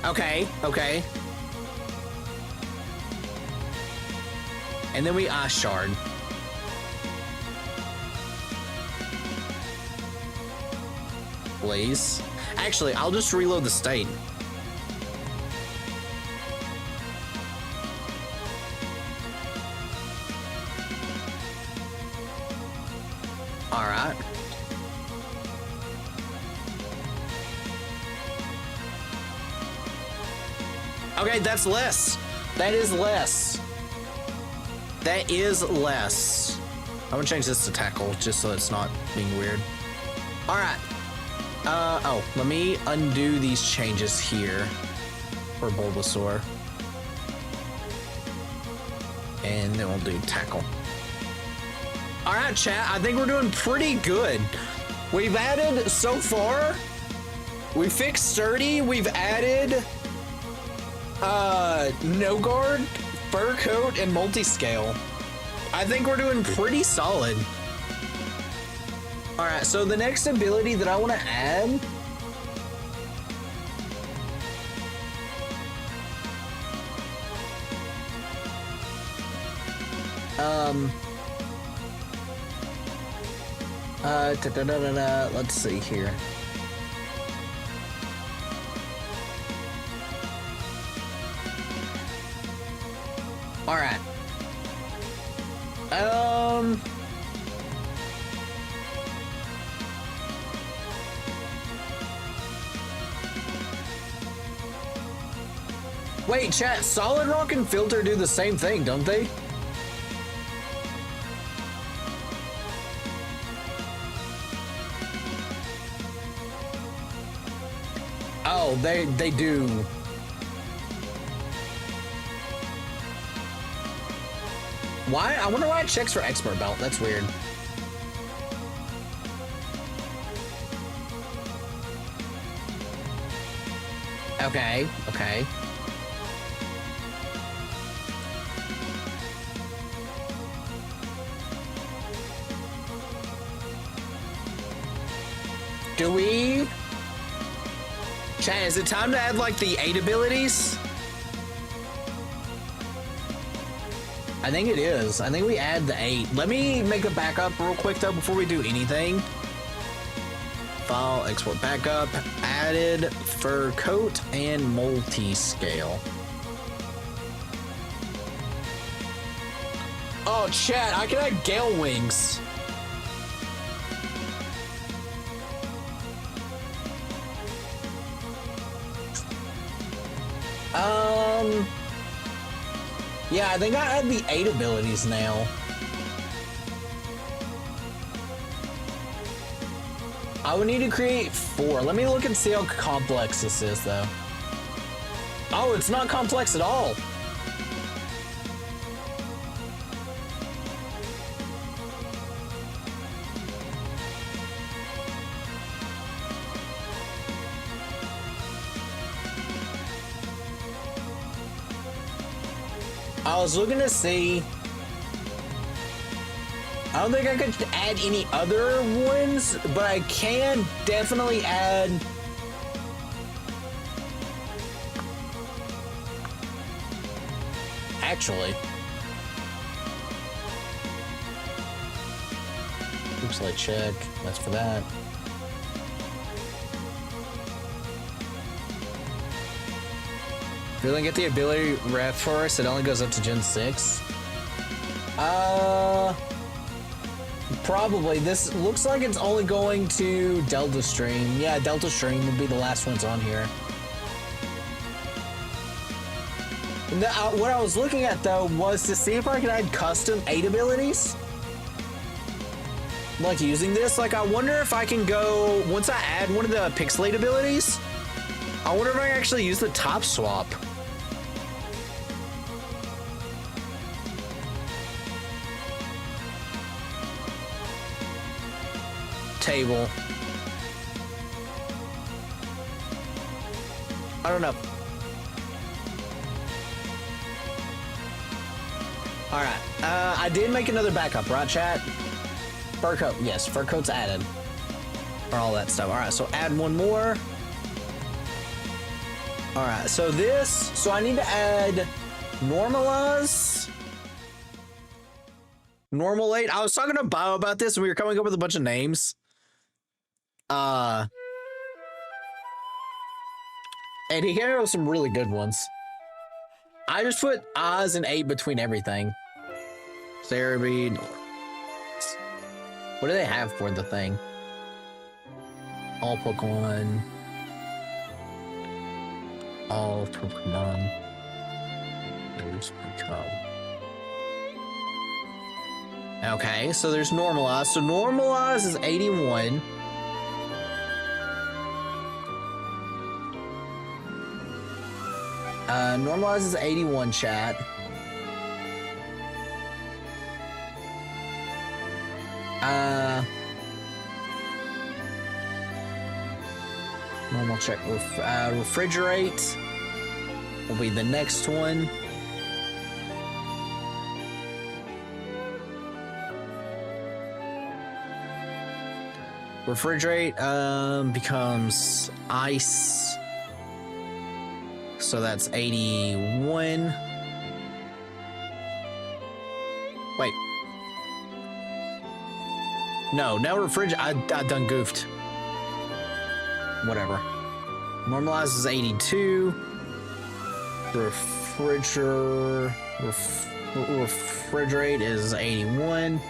Okay. Okay. And then we Ice Shard. Please. Actually, I'll just reload the state. All right. Okay, that's less. That is less. That is less. I'm gonna change this to tackle just so it's not being weird. All right. Oh, let me undo these changes here for Bulbasaur. And then we'll do tackle. All right, chat, I think we're doing pretty good. We've added, so far, we fixed Sturdy, we've added No Guard, Fur Coat, and Multiscale. I think we're doing pretty solid. All right, so the next ability that I want to add let's see here. All right. Wait, chat, Solid Rock and Filter do the same thing, don't they? Oh, they do. Why? I wonder why it checks for Expert Belt. That's weird. Okay, okay. Do we? Chat, is it time to add like the 8 abilities? I think it is. I think we add the 8. Let me make a backup real quick though before we do anything. File, export backup, added Fur Coat and Multiscale. Oh, chat, I can add Gale Wings. Yeah, I think I had the 8 abilities now. I would need to create 4. Let me look and see how complex this is, though. Oh, it's not complex at all. I was looking to see. I don't think I could add any other ones, but I can definitely add. Actually. Oops, let check. That's for that. we don't get the ability ref first, it only goes up to Gen 6. Probably. This looks like it's only going to Delta Stream. Yeah, Delta Stream would be the last ones on here. What I was looking at, though, was to see if I could add custom 8 abilities. Like, using this. Like, I wonder if I can go... Once I add one of the Pixelate abilities, I wonder if I can actually use the top swap. Table. I don't know. Alright, I did make another backup, right, chat? Fur coat, yes, fur coat's added. Or all that stuff. Alright, so add one more. Alright, so I need to add normalize. Normalate. I was talking to Bio about this and we were coming up with a bunch of names. And he came up with some really good ones. I just put Oz and 8 between everything. Cerebead. What do they have for the thing? All Pokemon. All Pokemon. There's become. Okay, so there's Normalize. So Normalize is 81. Normalize is 81, chat. Normal check. Refrigerate will be the next one. Refrigerate becomes ice. So that's 81. Wait. No, now refrigerate. I done goofed. Whatever. Normalize is 82. Refrigerate is 81.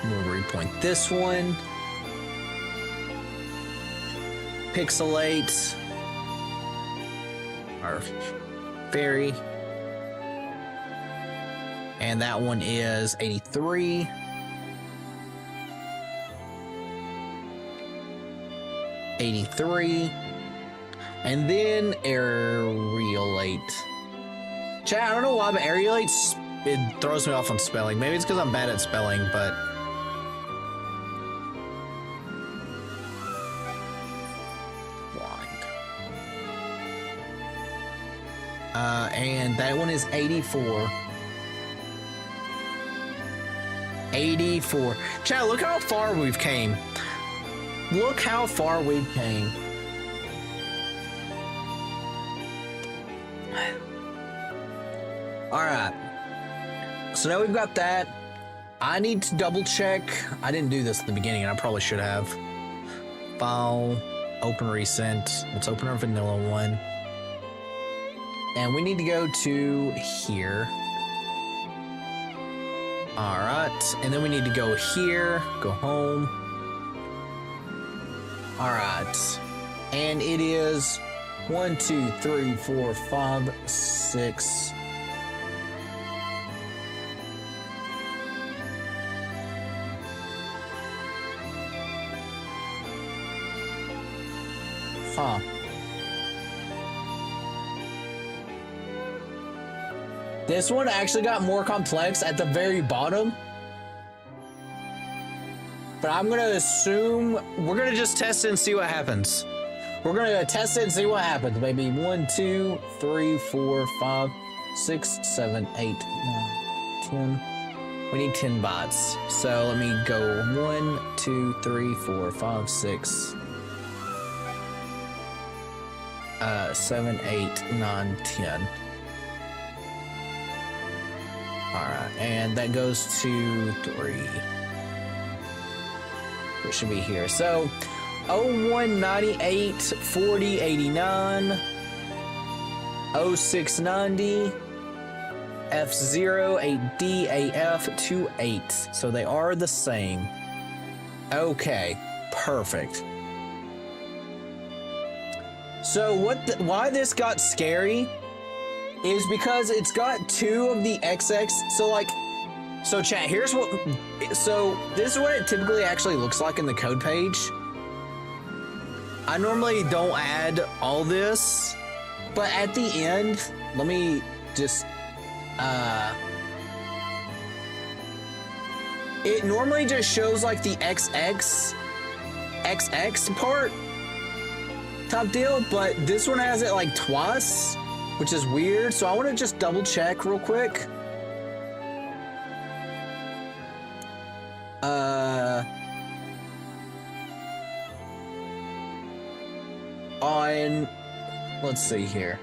We'll repoint this one. Pixelate. Our fairy. And that one is 83. And then aerialate. Chat, I don't know why, but aerialate, it throws me off on spelling. Maybe it's because I'm bad at spelling, but... and that one is 84. 84. Chat, look how far we've came. Look how far we've came. Alright. So now we've got that. I need to double check. I didn't do this at the beginning and I probably should have. File. Open recent. Let's open our vanilla one. And we need to go to here. Alright. And then we need to go here. Go home. Alright. And it is 1, 2, 3, 4, 5, 6. Huh. This one actually got more complex at the very bottom. But I'm gonna assume we're gonna just test it and see what happens. We're gonna test it and see what happens, baby. 1, 2, 3, 4, 5, 6, 7, 8, 9, 10. We need 10 bots. So let me go 1, 2, 3, 4, 5, 6. 7, 8, 9, 10. Alright, and that goes to 3. It should be here. So, 0198 40 89 0690 F08DAF28. So they are the same. Okay, perfect. So why this got scary is because it's got 2 of the XX. So chat, this is what it typically actually looks like in the code page. I normally don't add all this, but at the end, let me just, it normally just shows like the XX part type deal, but this one has it like twice, which is weird. So I want to just double check real quick. Let's see here.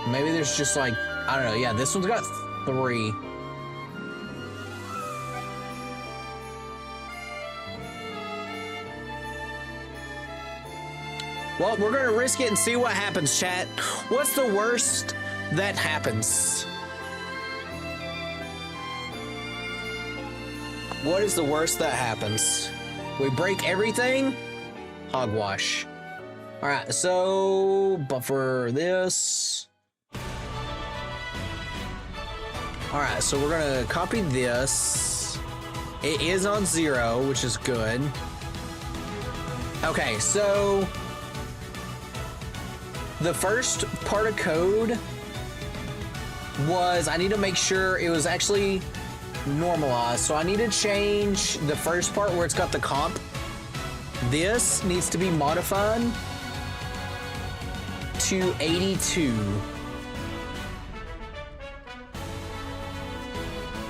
Maybe there's just like, I don't know. Yeah, this one's got 3. Well, we're gonna risk it and see what happens, chat. What's the worst that happens? What is the worst that happens? We break everything? Hogwash. All right, so buffer this. All right, so we're gonna copy this. It is on 0, which is good. Okay, so the first part of code was I need to make sure it was actually normalized. So I need to change the first part where it's got the comp. This needs to be modified to 82.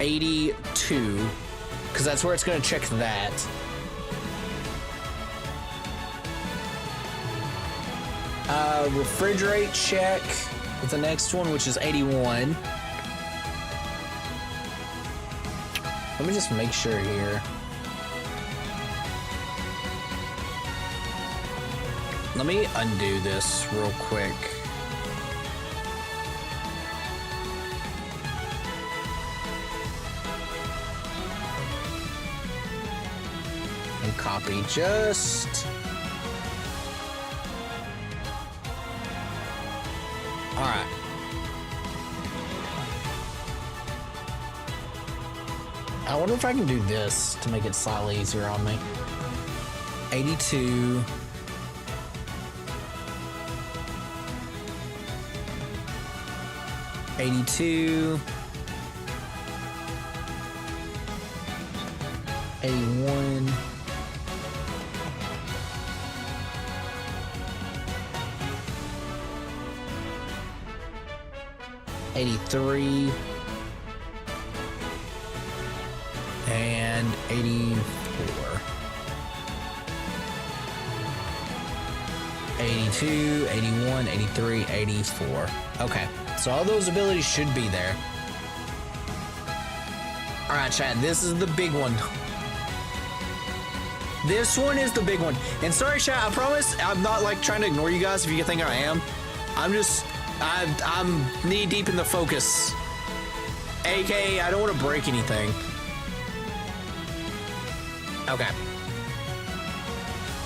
82, because that's where it's going to check that. Refrigerate check with the next one, which is 81. Let me just make sure here. Let me undo this real quick. And copy just. All right. I wonder if I can do this to make it slightly easier on me. 82. $82. 81. 83. And 84. 82, 81, 83, 84. Okay, so all those abilities should be there. All right, chat, this is the big one. This one is the big one. And sorry, chat, I promise I'm not like trying to ignore you guys if you think I am. I'm knee deep in the focus. AKA, I don't want to break anything. Okay.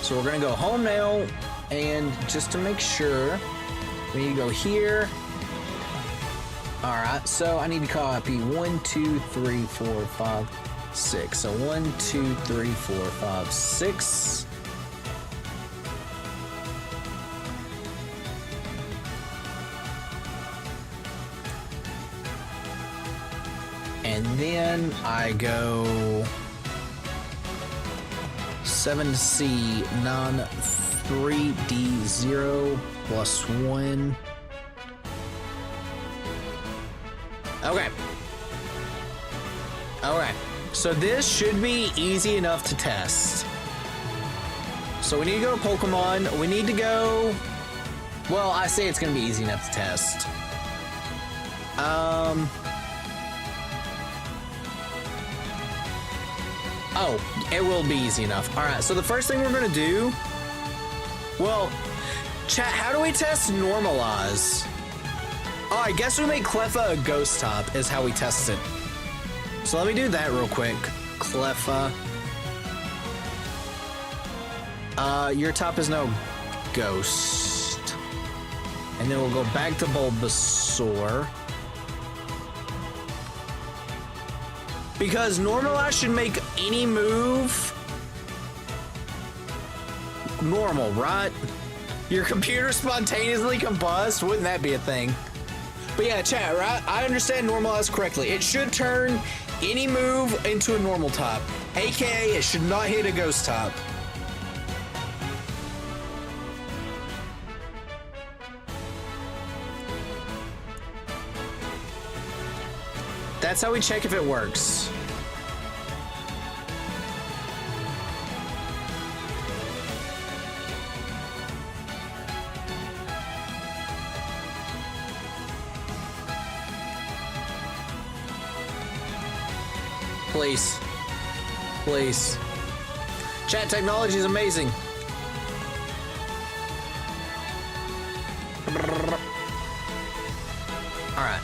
So we're gonna go home now, and just to make sure, we need to go here. All right, so I need to copy 1, 2, 3, 4, 5, 6. So 1, 2, 3, 4, 5, 6. And then I go 7C 3D0 plus 1. Okay. Okay. So this should be easy enough to test. So we need to go to Pokemon. We need to go... Well, I say it's going to be easy enough to test. Oh, it will be easy enough. All right, so the first thing we're gonna do, well, chat, how do we test normalize? Oh, I guess we make Cleffa a ghost top is how we test it. So let me do that real quick. Cleffa. Your top is no ghost. And then we'll go back to Bulbasaur. Because normalize should make any move normal, right? Your computer spontaneously combust? Wouldn't that be a thing? But yeah, chat, right? I understand normalize correctly. It should turn any move into a normal top. AKA, it should not hit a ghost top. That's how we check if it works. Please. Please. Chat, technology is amazing. Alright.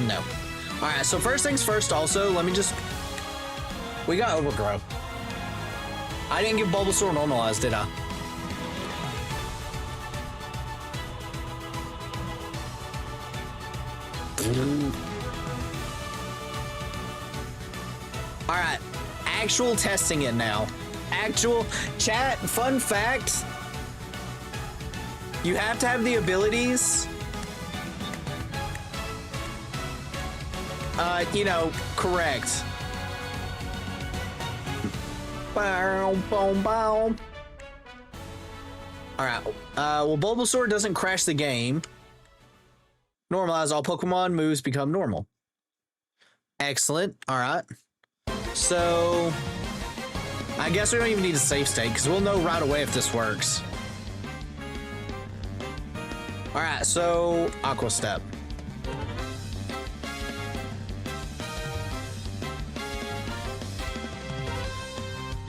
No. Alright, so first things first also, let me just... We got Overgrow. I didn't give Bulbasaur normalized, did I? Alright, actual testing it now. Actual chat, fun fact. You have to have the abilities. You know, correct. Boom, boom, boom. Alright, well, Bulbasaur doesn't crash the game. Normalize all Pokemon, moves become normal. Excellent, alright. So, I guess we don't even need a save state, because we'll know right away if this works. Alright, so, Aqua Step.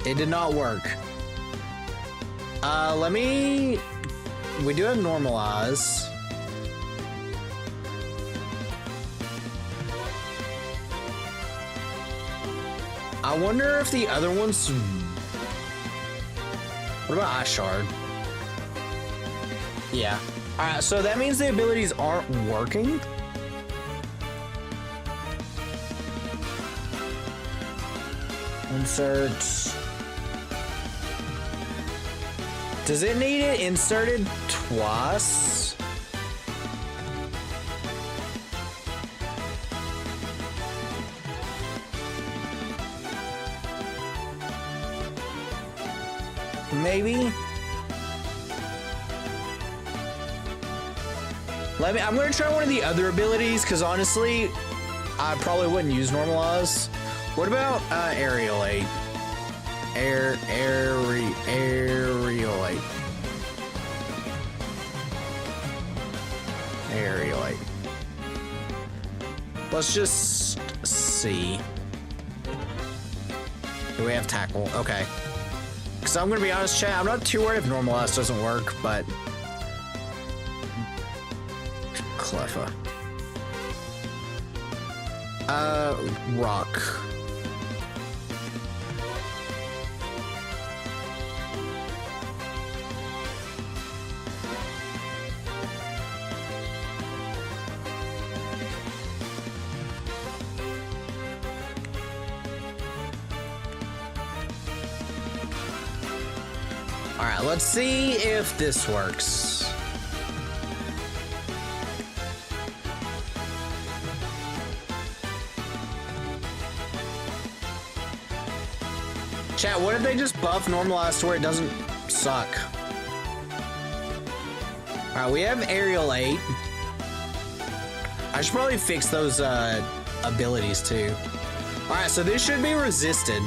It did not work. We do have normalize. I wonder if the other ones... What about Ice Shard? Yeah. Alright, so that means the abilities aren't working? Insert... Does it need it inserted twice? Maybe? I'm gonna try one of the other abilities, because honestly, I probably wouldn't use Normalize. What about Aerialate? Aerialate. Aerialate. Let's just see. Do we have Tackle? Okay. Because I'm gonna be honest, chat, I'm not too worried if Normalize doesn't work, but... Cleffa. Rock. Alright, let's see if this works. Chat, what if they just buff Normalize to where it doesn't suck? Alright, we have Aerial 8. I should probably fix those abilities too. Alright, so this should be resisted.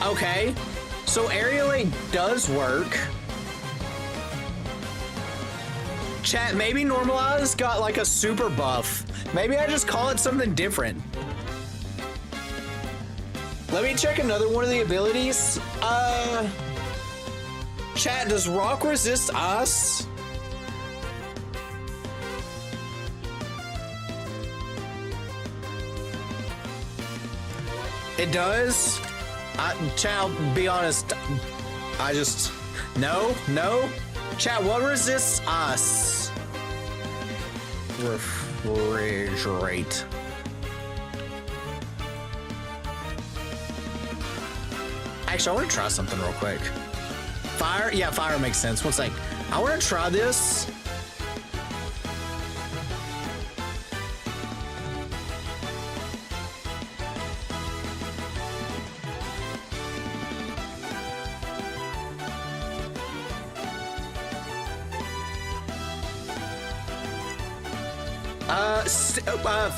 Okay, so Aerial 8 does work. Chat, maybe normalized got like a super buff. Maybe I just call it something different. Let me check another one of the abilities. Chat, does rock resist ice? It does? Chat, I'll be honest. I just... No. Chat, what resists ice? Refrigerate. Actually, I want to try something real quick. Fire? Yeah, fire makes sense. One sec. I want to try this.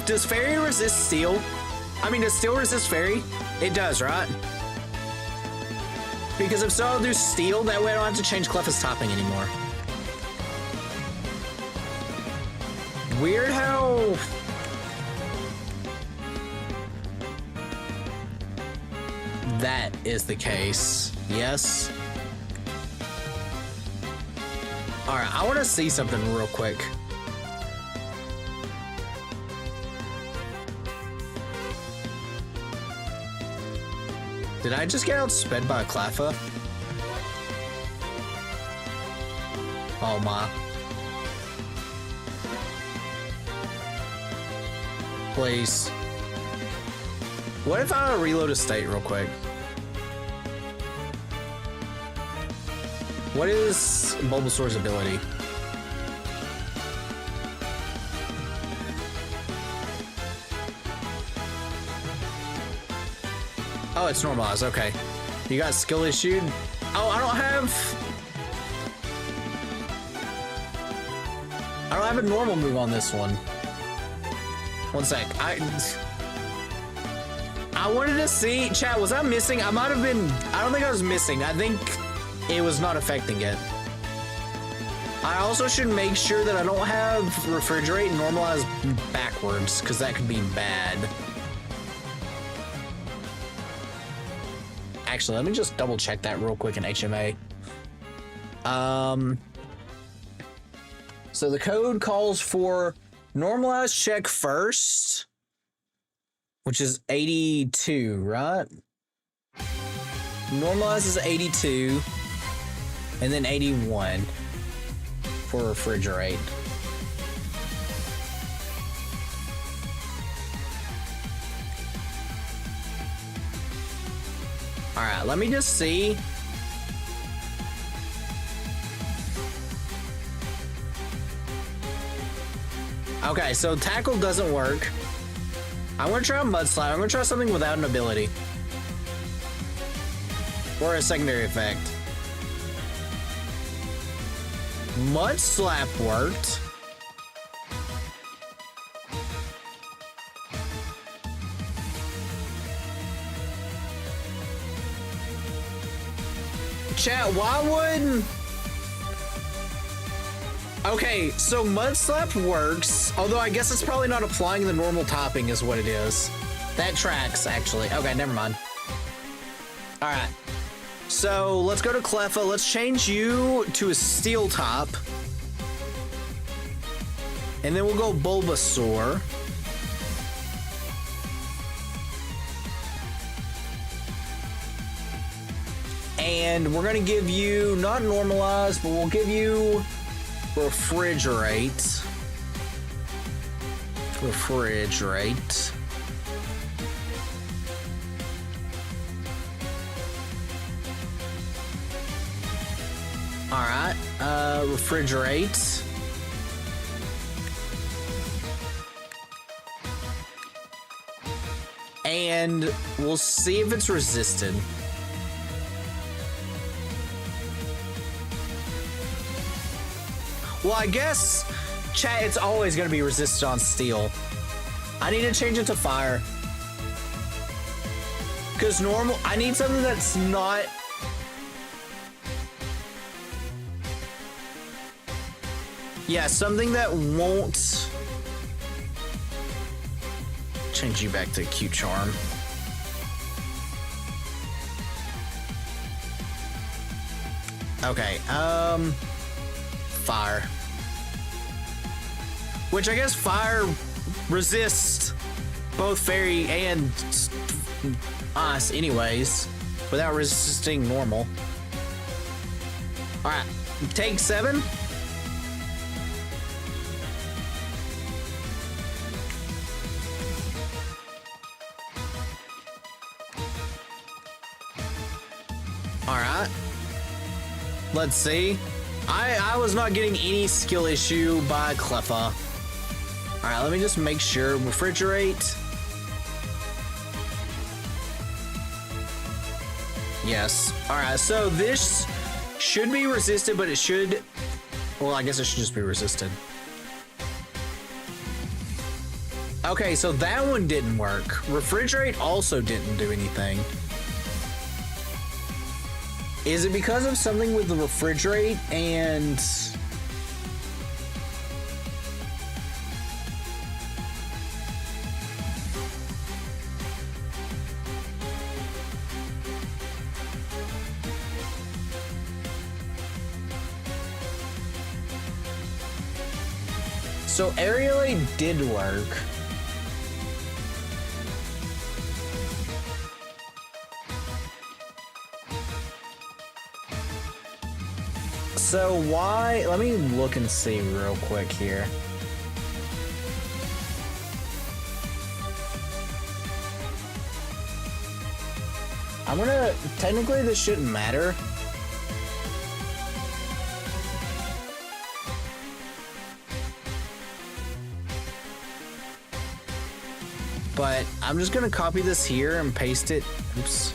Does fairy resist steel? I mean, does steel resist fairy? It does, right? Because if so, I'll do steel. That way I don't have to change Clef's topping anymore. Weird how... that is the case. Yes. Alright, I want to see something real quick. Did I just get outsped by a Cleffa? Oh my. Please. What if I reload a state real quick? What is Bulbasaur's ability? Oh, it's normalized. Okay. You got skill issued? Oh, I don't have a normal move on this one. One sec. I wanted to see, chat, was I missing? I might have been, I don't think I was missing. I think it was not affecting it. I also should make sure that I don't have refrigerate normalized backwards, because that could be bad. Actually, let me just double check that real quick in HMA. So the code calls for normalized check first, which is 82, right? Normalized is 82, and then 81 for refrigerate. All right, let me just see. Okay, so tackle doesn't work. I'm gonna try a mudslide. I'm gonna try something without an ability. Or a secondary effect. Mud slap worked. Chat, why would... Okay, so Mud Slap works, although I guess it's probably not applying the normal topping is what it is. That tracks, actually. Okay, never mind. Alright. So, let's go to Cleffa. Let's change you to a Steel Top. And then we'll go Bulbasaur. And we're gonna give you, not normalized, but we'll give you refrigerate. Refrigerate. Alright, refrigerate. And we'll see if it's resisted. Well, I guess, chat, it's always going to be resisted on steel. I need to change it to fire. Because normal, I need something that's not... Yeah, something that won't change you back to cute charm. Okay, fire. Which I guess fire resists both fairy and us anyways, without resisting normal. All right, take 7. All right, let's see. I was not getting any skill issue by Cleffa. All right, let me just make sure. Refrigerate. Yes. All right, so this should be resisted, but it should, well, I guess it should just be resisted. Okay, so that one didn't work. Refrigerate also didn't do anything. Is it because of something with the refrigerate and... So aerialate did work. So why, let me look and see real quick here. I'm gonna, technically this shouldn't matter. But I'm just gonna copy this here and paste it. Oops.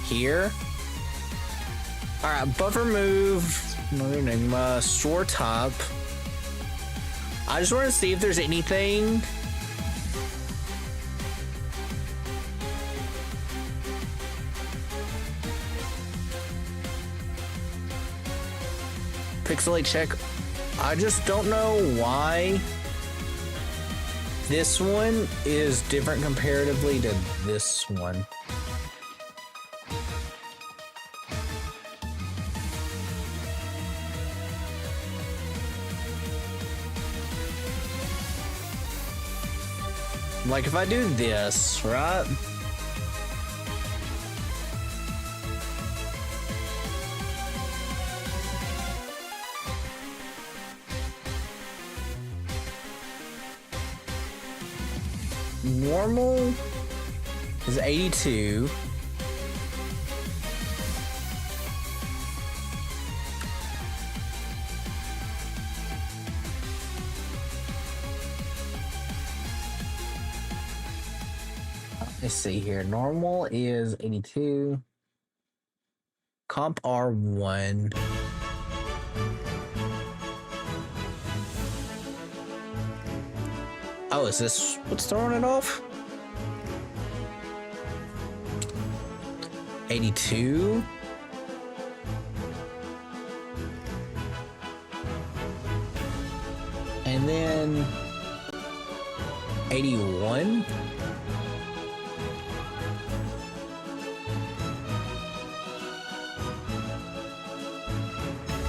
Here. All right, buffer move, another enigma, store top. I just want to see if there's anything. Pixelate check. I just don't know why this one is different comparatively to this one. Like if I do this, right? Normal is 82. Let's see here. Normal is 82. Comp R1. Oh, is this what's throwing it off? 82. And then 81.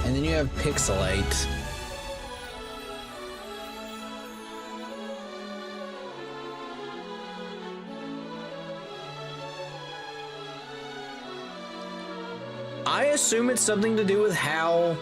And then you have Pixelate. I assume it's something to do with how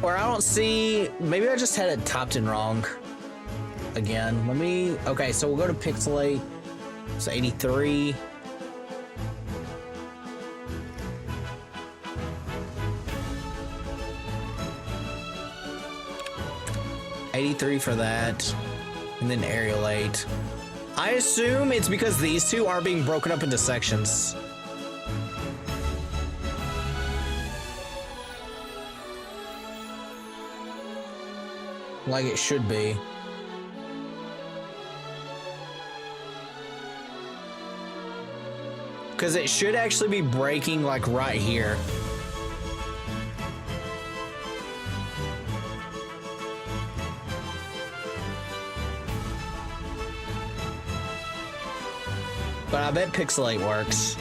or I don't see, maybe I just had it topped in wrong. Again, let me, okay, so we'll go to Pixelate. It's 83. $83 for that. And then Aerialate. I assume it's because these two are being broken up into sections. Like it should be. Because it should actually be breaking like right here. But I bet Pixelate works.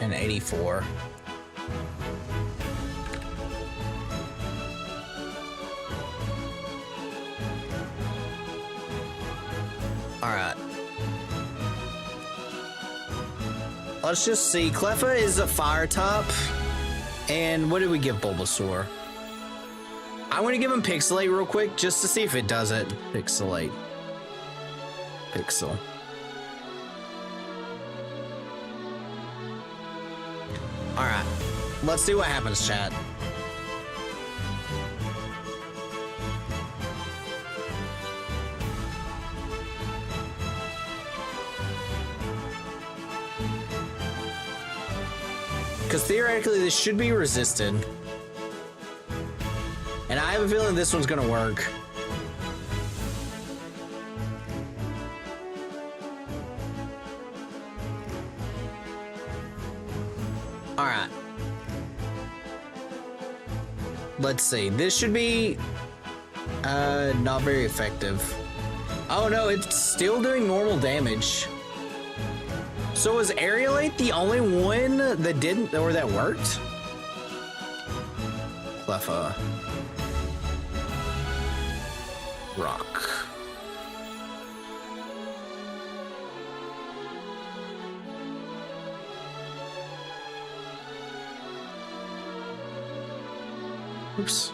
And 84. Alright. Let's just see. Cleffa is a fire top. And what did we give Bulbasaur? I'm gonna give him Pixelate real quick just to see if it does it. Pixelate. Pixel. Alright. Let's see what happens, chat. Because theoretically this should be resisted. And I have a feeling this one's gonna work. Alright. Let's see. This should be not very effective. Oh no, it's still doing normal damage. So was Aerialate the only one that didn't, or that worked? Cleffa. Rock. Oops.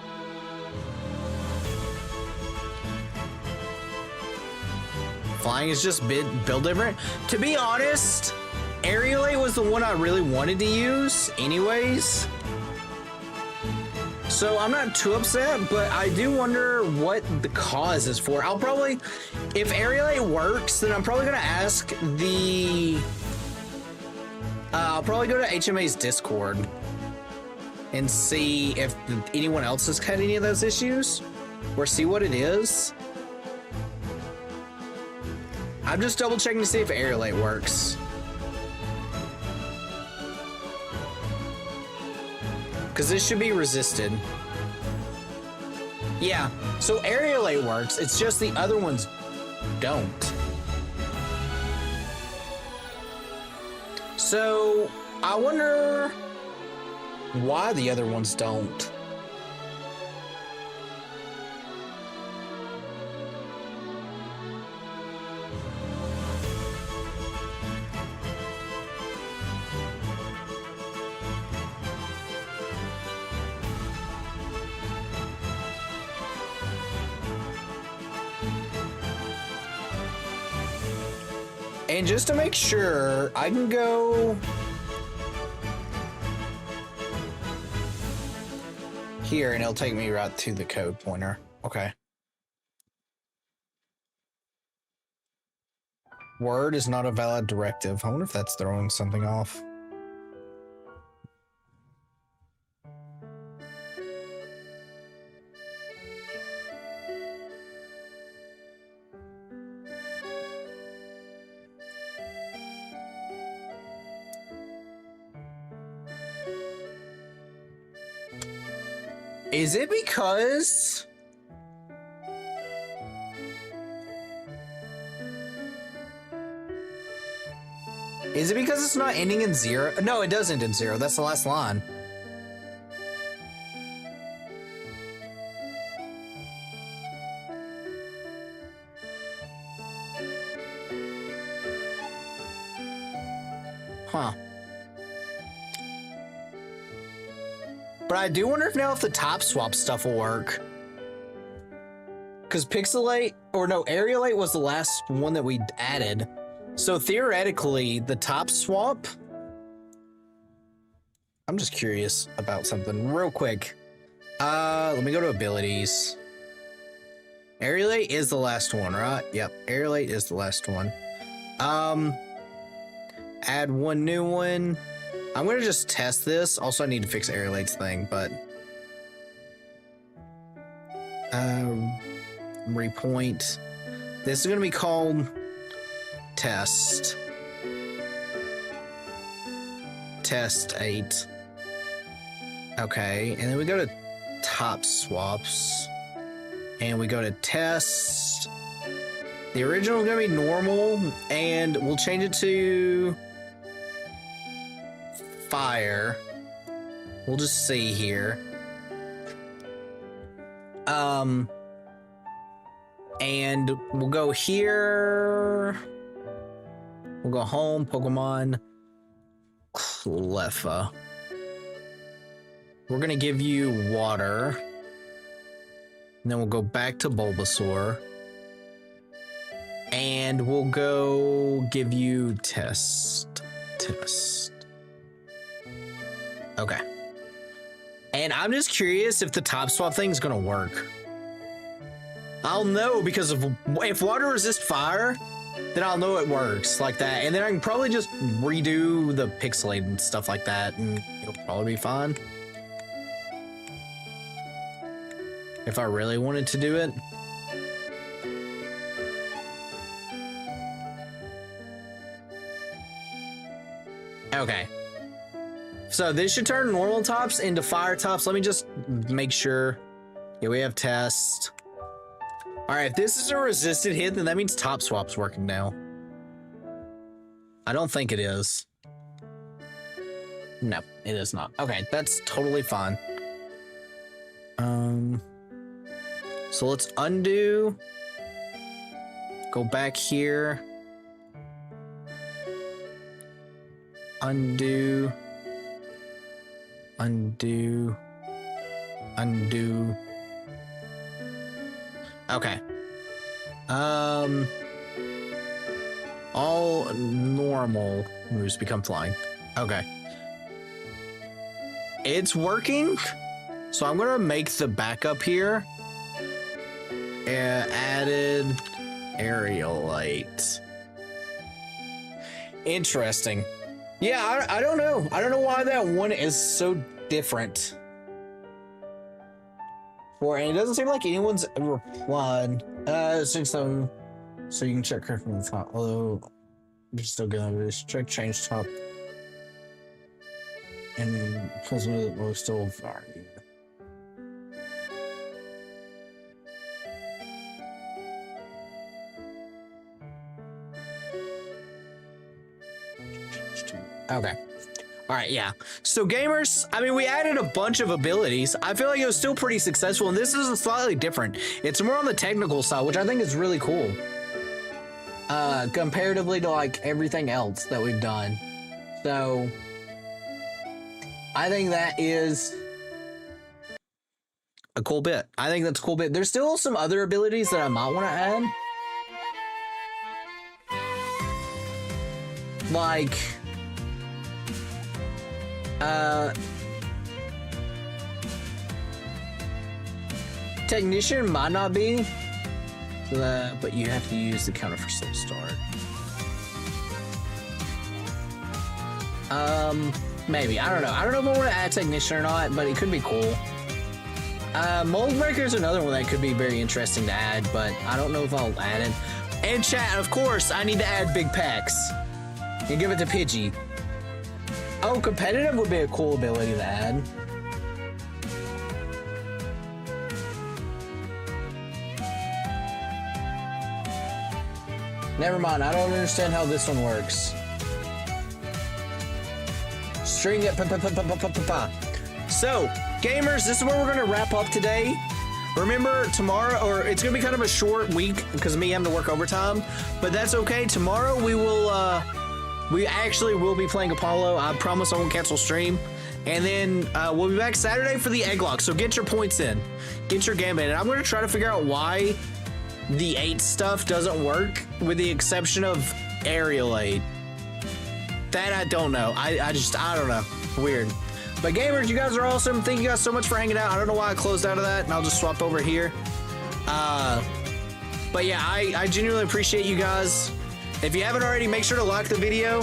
Flying is just build different. To be honest, Aerialate was the one I really wanted to use anyways. So I'm not too upset, but I do wonder what the cause is for. I'll probably, if Aerialate works, then I'm probably gonna ask the, I'll probably go to HMA's Discord and see if anyone else has had any of those issues or see what it is. I'm just double checking to see if Aerialate works. Because this should be resisted. Yeah, so Aerialate works, it's just the other ones don't. So, I wonder why the other ones don't. And just to make sure, I can go here and it'll take me right to the code pointer. Okay. Word is not a valid directive. I wonder if that's throwing something off. Is it because it's not ending in 0? No, it does end in 0. That's the last line. Huh. But I do wonder if now if the top swap stuff will work. because Pixelate, or no, Aerialate was the last one that we added. So theoretically, the top swap. I'm just curious about something real quick. Let me go to abilities. Aerialate is the last one, right? Yep, Aerialate is the last one. Add one new one. I'm gonna just test this. Also, I need to fix Aerialate's thing, but repoint. This is gonna be called Test 8. Okay, and then we go to top swaps, and we go to test. The original is gonna be normal, and we'll change it to fire. We'll just see here. And we'll go here. We'll go home, Pokemon Cleffa. We're gonna give you water. And then we'll go back to Bulbasaur. And we'll go give you test. Okay. And I'm just curious if the top swap thing is gonna work. I'll know because if water resists fire, then I'll know it works like that. And then I can probably just redo the Pixelate and stuff like that, and it'll probably be fine. If I really wanted to do it. Okay. So this should turn normal tops into fire tops. Let me just make sure. Yeah, we have test. All right, if this is a resisted hit, then that means top swap's working now. I don't think it is. No, it is not. Okay, that's totally fine. So let's undo. Go back here. Undo. Undo. Undo. Okay. All normal moves become flying. Okay. It's working. So I'm gonna make the backup here. Added Aerialate. Interesting. Yeah, I don't know. I don't know why that one is so different. And it doesn't seem like anyone's replied. 6-7. So you can check her from the top. Although you're still gonna check change top. And plus we're still far. Okay. All right, yeah. So gamers, I mean, we added a bunch of abilities. I feel like it was still pretty successful, and this is slightly different. It's more on the technical side, which I think is really cool. Comparatively to like everything else that we've done. So I think that is a cool bit. I think that's a cool bit. There's still some other abilities that I might want to add. Like Technician might not be, but you have to use the counter for soul start. Maybe, I don't know. I don't know if I want to add Technician or not, but it could be cool. Mold Breaker is another one that could be very interesting to add, but I don't know if I'll add it. And chat, of course, I need to add Big Packs and give it to Pidgey. Oh, competitive would be a cool ability to add. Never mind, I don't understand how this one works. String it, So, gamers, this is where we're gonna wrap up today. Remember, tomorrow, or it's gonna be kind of a short week because me having to work overtime, but that's okay. Tomorrow we will, we actually will be playing Apollo. I promise I won't cancel stream. And then we'll be back Saturday for the egg lock. So get your points in. Get your gambit in. And I'm going to try to figure out why the 8 stuff doesn't work, with the exception of aerial aid. That I don't know. I don't know. Weird. But gamers, you guys are awesome. Thank you guys so much for hanging out. I don't know why I closed out of that, and I'll just swap over here. But yeah, I genuinely appreciate you guys. If you haven't already, make sure to like the video.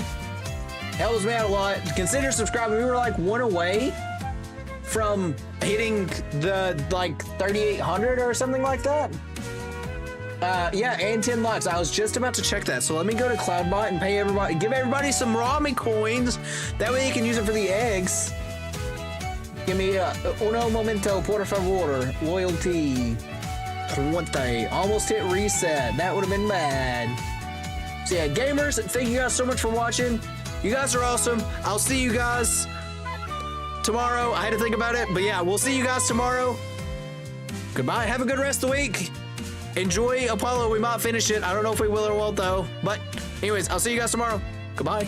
Helps me out a lot. Consider subscribing. We were like 1 away from hitting the like 3,800 or something like that. Yeah, and 10 likes. I was just about to check that. So let me go to Cloudbot and pay everybody, give everybody some Rami coins. That way you can use it for the eggs. Give me uno momento, por favor. Loyalty. 20. Almost hit reset. That would have been bad. So yeah, gamers, thank you guys so much for watching. You guys are awesome. I'll see you guys tomorrow. I had to think about it, but yeah, we'll see you guys tomorrow. Goodbye. Have a good rest of the week. Enjoy Apollo. We might finish it. I don't know if we will or won't though. But anyways, I'll see you guys tomorrow. Goodbye.